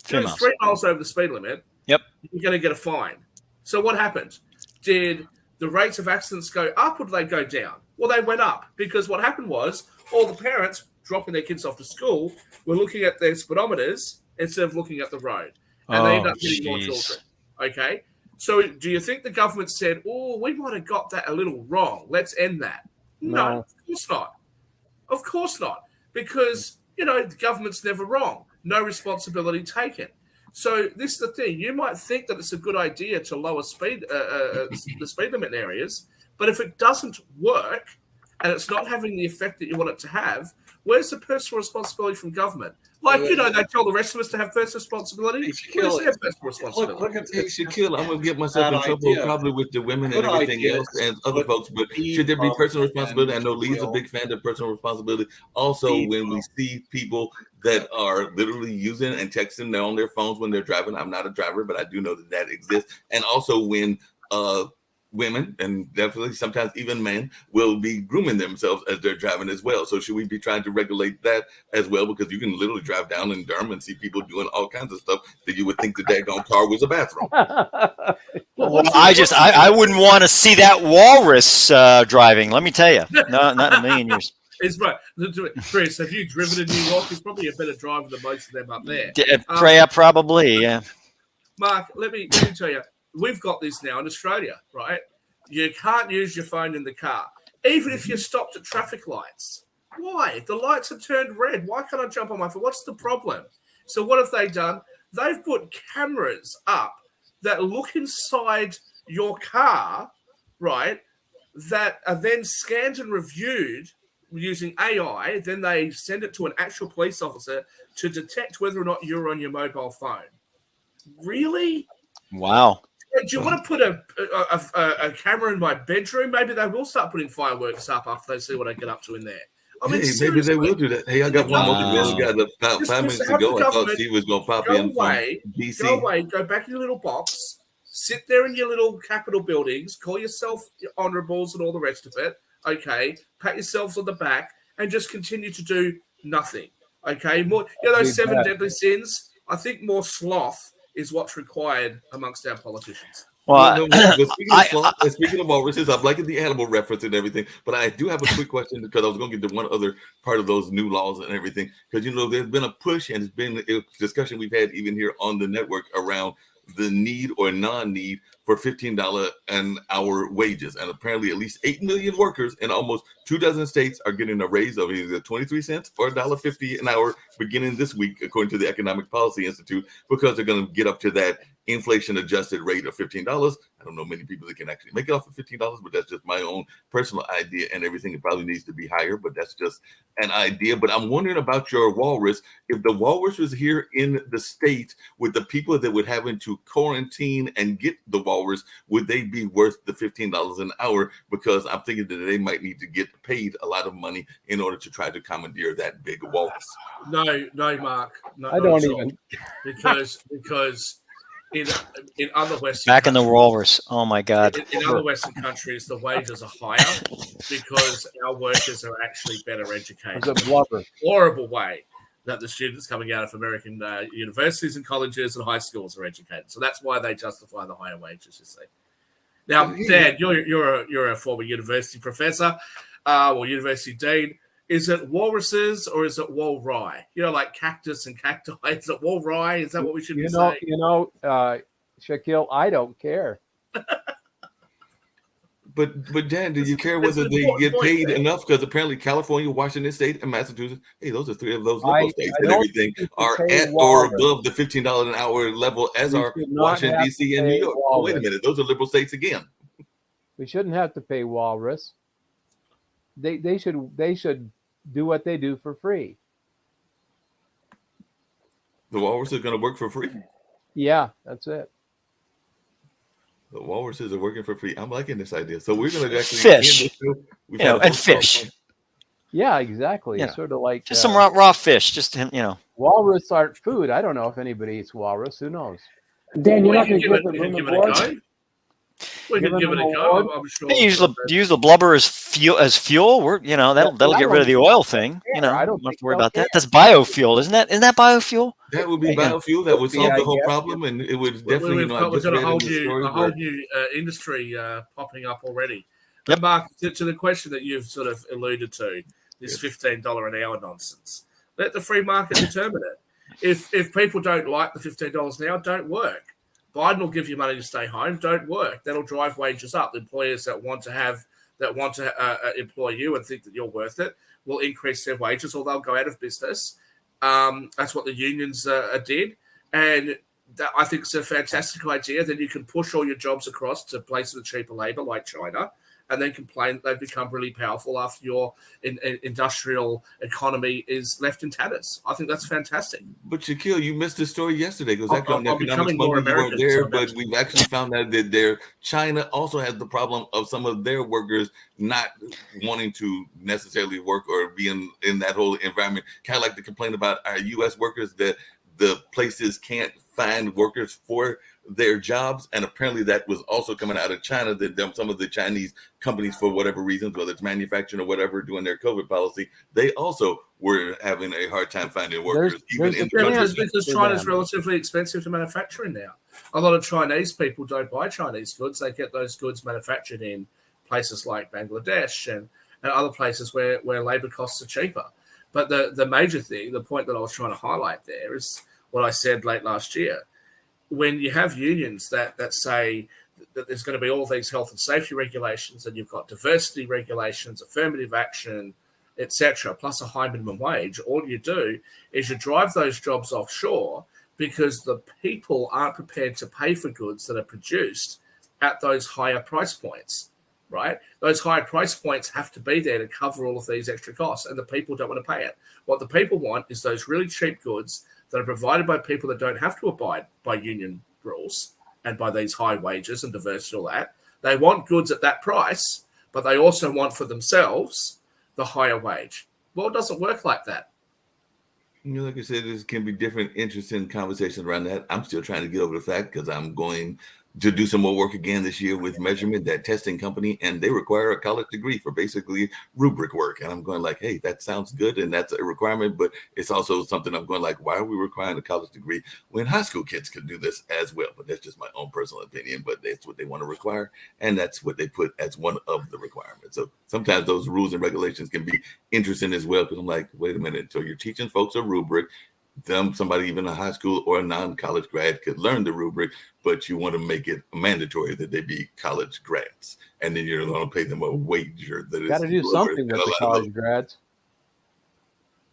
3 miles. 3 miles over the speed limit. Yep. You're going to get a fine. So what happened? Did the rates of accidents go up or do they go down? Well, they went up because what happened was all the parents dropping their kids off to school were looking at their speedometers instead of looking at the road. And they end up getting more children. Okay? So do you think the government said, oh, we might have got that a little wrong. Let's end that. No, of course not. Of course not. Because, the government's never wrong. No responsibility taken. So this is the thing. You might think that it's a good idea to lower speed, the speed limit in areas, but if it doesn't work and it's not having the effect that you want it to have, where's the personal responsibility from government? Like, they tell the rest of us to have personal responsibility. Where's their personal responsibility? Look at Shaquille, I'm going to get myself in trouble probably with the women and everything else and other folks, but should there be personal responsibility? I know Lee's a big fan of personal responsibility. Also, when we see people that are literally using and texting on their phones when they're driving, I'm not a driver, but I do know that exists. And also when women, and definitely sometimes even men, will be grooming themselves as they're driving as well. So should we be trying to regulate that as well? Because you can literally drive down in Durham and see people doing all kinds of stuff that you would think the daggone car was a bathroom. Well, I wouldn't want to see that walrus driving. Let me tell you, no, not in a million years. It's right. Chris, have you driven in New York? He's probably a better driver than most of them up there. Probably, yeah. Mark, let me tell you, we've got this now in Australia, right? You can't use your phone in the car, even if you're stopped at traffic lights. Why? The lights are turned red. Why can't I jump on my phone? What's the problem? So what have they done? They've put cameras up that look inside your car, right, that are then scanned and reviewed using AI. Then they send it to an actual police officer to detect whether or not you're on your mobile phone. Really? Wow. Do you want to put a camera in my bedroom? Maybe they will start putting fireworks up after they see what I get up to in there. I mean, maybe they will do that. Hey, I got one more. We got about 5 minutes to go. I thought she was going to pop in from DC. Go away. Go back in your little box. Sit there in your little Capitol buildings. Call yourself honorables and all the rest of it. Okay. Pat yourselves on the back and just continue to do nothing. Okay. More. Those 7 deadly sins. I think more sloth is what's required amongst our politicians. Well, speaking of walruses, I'm liking the animal reference and everything, but I do have a quick question because I was going to get to one other part of those new laws and everything. Because, there's been a push and it's been a discussion we've had even here on the network around the need or non-need for $15 an hour wages. And apparently at least 8 million workers in almost 24 states are getting a raise of either 23 cents or $1.50 an hour beginning this week, according to the Economic Policy Institute, because they're going to get up to that inflation adjusted rate of $15. I don't know many people that can actually make it off of $15, but that's just my own personal idea and everything. It probably needs to be higher, but that's just an idea. But I'm wondering about your walrus. If the walrus was here in the state with the people that would having to quarantine and get the walrus, would they be worth the $15 an hour? Because I'm thinking that they might need to get paid a lot of money in order to try to commandeer that big walrus. No, Mark. No, I don't even. Because in other Western back in the walrus. Oh my God! In other Western countries, the wages are higher because our workers are actually better educated. It's a blubber. Horrible way that the students coming out of American universities and colleges and high schools are educated. So that's why they justify the higher wages. You see. Now, Dan, you're a former university professor, or university dean. Is it walruses or is it walry? Like cactus and cacti. Is it walry? Is that what we should be saying? Shaquille, I don't care. But Dan, do you care whether they get paid enough? Because apparently California, Washington State, and Massachusetts, hey, those are 3 of those liberal states and everything, are at or above the $15 an hour level, as are Washington, D.C. and New York. Oh, wait a minute. Those are liberal states again. We shouldn't have to pay walrus. They should do what they do for free. The walrus is going to work for free? Yeah, that's it. The walruses are working for free. I'm liking this idea. So we're going to actually fish, and fish. Yeah, exactly. Sort of like just some raw fish. Just walrus aren't food. I don't know if anybody eats walrus. Who knows? Dan, you're not going to give it room and board? We can give it a go. I'm sure. Use the blubber as fuel. That'll get rid of the oil thing. I don't don't have think to worry they'll about that. care. That's biofuel, isn't that? Isn't that biofuel? That would be Yeah. biofuel. That would The solve the whole idea. problem, and it would definitely. We've got just a read in whole the new, story a whole where- new industry popping up already. Yep. And Mark, to the question that you've sort of alluded to, this $15 an hour nonsense. Let the free market determine it. If people don't like the $15 an hour, don't work. Biden will give you money to stay home. Don't work. That'll drive wages up. Employers that want to employ you and think that you're worth it will increase their wages, or they'll go out of business. That's what the unions did, and that I think it's a fantastic idea. Then you can push all your jobs across to places with cheaper labor like China, and then complain that they've become really powerful after your industrial economy is left in tatters. I think that's fantastic. But Shaquille, you missed the story yesterday. It was actually on I'm Economics becoming more Monday. You weren't American, there, so but we've actually found out that China also has the problem of some of their workers not wanting to necessarily work or be in that whole environment. Kind of like the complaint about our U.S. workers that the places can't find workers for their jobs, and apparently that was also coming out of China, that some of the Chinese companies, for whatever reasons, whether it's manufacturing or whatever, doing their COVID policy, they also were having a hard time finding workers. There's even in a the country. Because China's relatively expensive to manufacture in now. A lot of Chinese people don't buy Chinese goods. They get those goods manufactured in places like Bangladesh and other places where labor costs are cheaper. But the major thing, the point that I was trying to highlight there is what I said late last year. When you have unions that say that there's going to be all these health and safety regulations, and you've got diversity regulations, affirmative action, etc., plus a high minimum wage, all you do is you drive those jobs offshore because the people aren't prepared to pay for goods that are produced at those higher price points, right? Those higher price points have to be there to cover all of these extra costs, and the people don't want to pay it. What the people want is those really cheap goods that are provided by people that don't have to abide by union rules and by these high wages and diversity and all that. They want goods at that price, but they also want for themselves the higher wage. Well, it doesn't work like that. Like I said, there can be different interesting conversations around that. I'm still trying to get over the fact, because I'm going to do some more work again this year with Measurement, that testing company, and they require a college degree for basically rubric work. And I'm going like, hey, that sounds good, and that's a requirement, but it's also something I'm going like, why are we requiring a college degree when high school kids could do this as well? But that's just my own personal opinion, but that's what they want to require, and that's what they put as one of the requirements. So sometimes those rules and regulations can be interesting as well, because I'm like, wait a minute, so you're teaching folks a rubric, somebody even a high school or a non-college grad could learn the rubric, but you want to make it mandatory that they be college grads, and then you're going to pay them a wager that is got to do something with the college grads.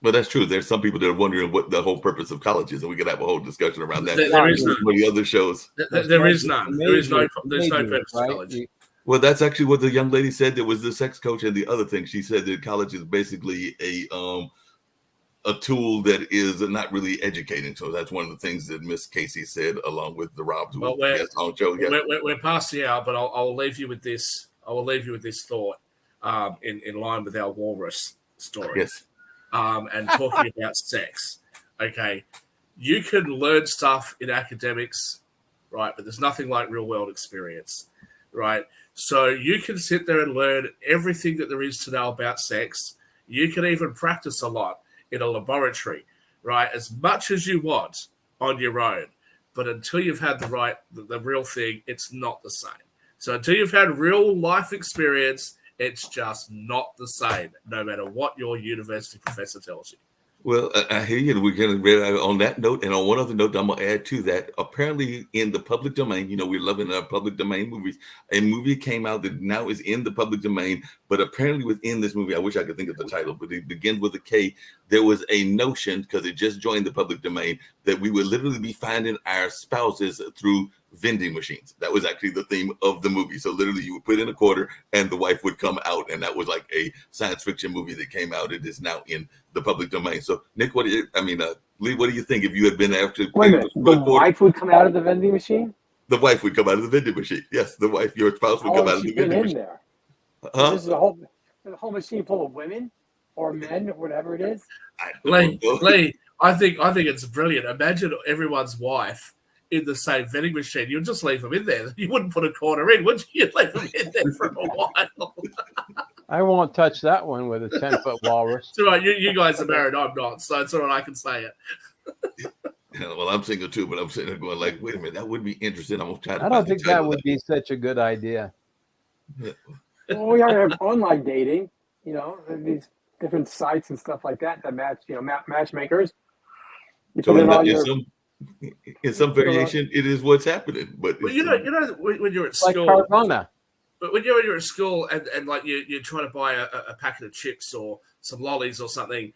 But that's true. There's some people that are wondering what the whole purpose of college is, and we could have a whole discussion around that. There is none. For the other shows. There is none. There's no purpose of college. Well, that's actually what the young lady said. There was the sex coach, and the other thing she said that college is basically a tool that is not really educating. So that's one of the things that Miss Casey said, along with the Robs. Well, we're past the hour, but I'll leave you with this. I will leave you with this thought in line with our walrus story. Yes. And talking about sex. Okay. You can learn stuff in academics, right? But there's nothing like real world experience, right? So you can sit there and learn everything that there is to know about sex. You can even practice a lot in a laboratory, right? As much as you want on your own. But until you've had the real thing, it's not the same. So until you've had real life experience, it's just not the same, no matter what your university professor tells you. Well, I hear you. We're going to on that note, and on one other note, I'm going to add to that. Apparently, in the public domain, we're loving our public domain movies. A movie came out that now is in the public domain, but apparently within this movie, I wish I could think of the title, but it begins with a K. There was a notion, because it just joined the public domain, that we would literally be finding our spouses through vending machines. That was actually the theme of the movie. So literally you would put in a quarter and the wife would come out, and that was like a science fiction movie that came out. It is now in the public domain. So Nick, Lee, what do you think if you had been after? Wait a minute, the wife would come out of the vending machine? The wife would come out of the vending machine. Yes, the wife, your spouse would come out of the vending machine. There? Huh? This is a whole machine full of women or men or whatever it is. Lee, I think it's brilliant. Imagine everyone's wife in the same vending machine, you'd just leave them in there. You wouldn't put a quarter in, would you? You'd leave them in there for a while. I won't touch that one with a 10-foot walrus. It's all right. You guys are married. I'm not, so it's all right. I can say it. Yeah, well, I'm single too, but I'm sitting there going like, wait a minute, that would be interesting. I'm gonna try to. I don't think that would be such a good idea. Well, we already have online dating, you know, these different sites and stuff like that match, you know, matchmakers. You So put in all in your, some variation, it is what's happening. But Well, you know, when you're at Like school, Carvana. but when you're at school and like you're trying to buy a packet of chips or some lollies or something,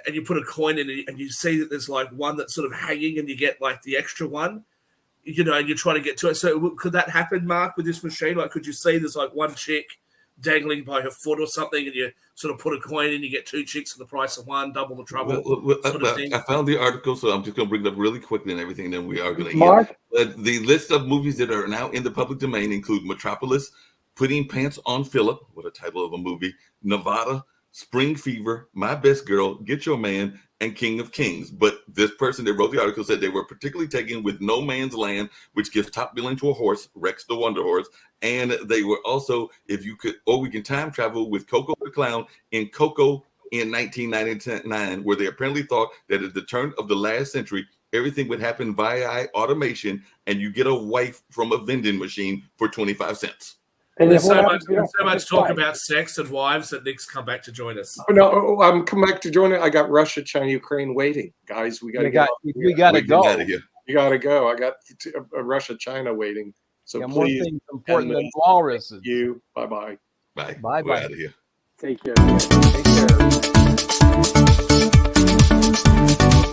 and you put a coin in it and you see that there's like one that's sort of hanging and you get like the extra one, you know, and you're trying to get to it. So could that happen, Mark, with this machine? Like, could you see there's like one chick dangling by her foot or something, and you sort of put a coin in, you get two chicks for the price of one, double the trouble? Sort of thing. I found the article, so I'm just going to bring it up really quickly and everything. Then we are going to Mark? The list of movies that are now in the public domain include Metropolis, Putting Pants on Philip, what a title of a movie, Nevada, Spring Fever, My Best Girl, Get Your Man, and King of Kings. But this person that wrote the article said they were particularly taken with No Man's Land, which gives top billing to a horse, Rex the Wonder Horse. And they were also, if you could, or we can time travel with Coco the Clown in Coco in 1999, where they apparently thought that at the turn of the last century, everything would happen via automation, and you get a wife from a vending machine for 25 cents. and There's if what so happens, we don't much talk fight. about sex and wives that Nick's come back to join us. Oh, no, I'm coming back to join it. I got Russia, China, Ukraine waiting, guys. We got to We got to Get go. out of here. You got to go. I got Russia, China waiting. So Got more please, things important and than walruses. you. Bye-bye. Bye. Bye. We're out of here. Take care. Take care.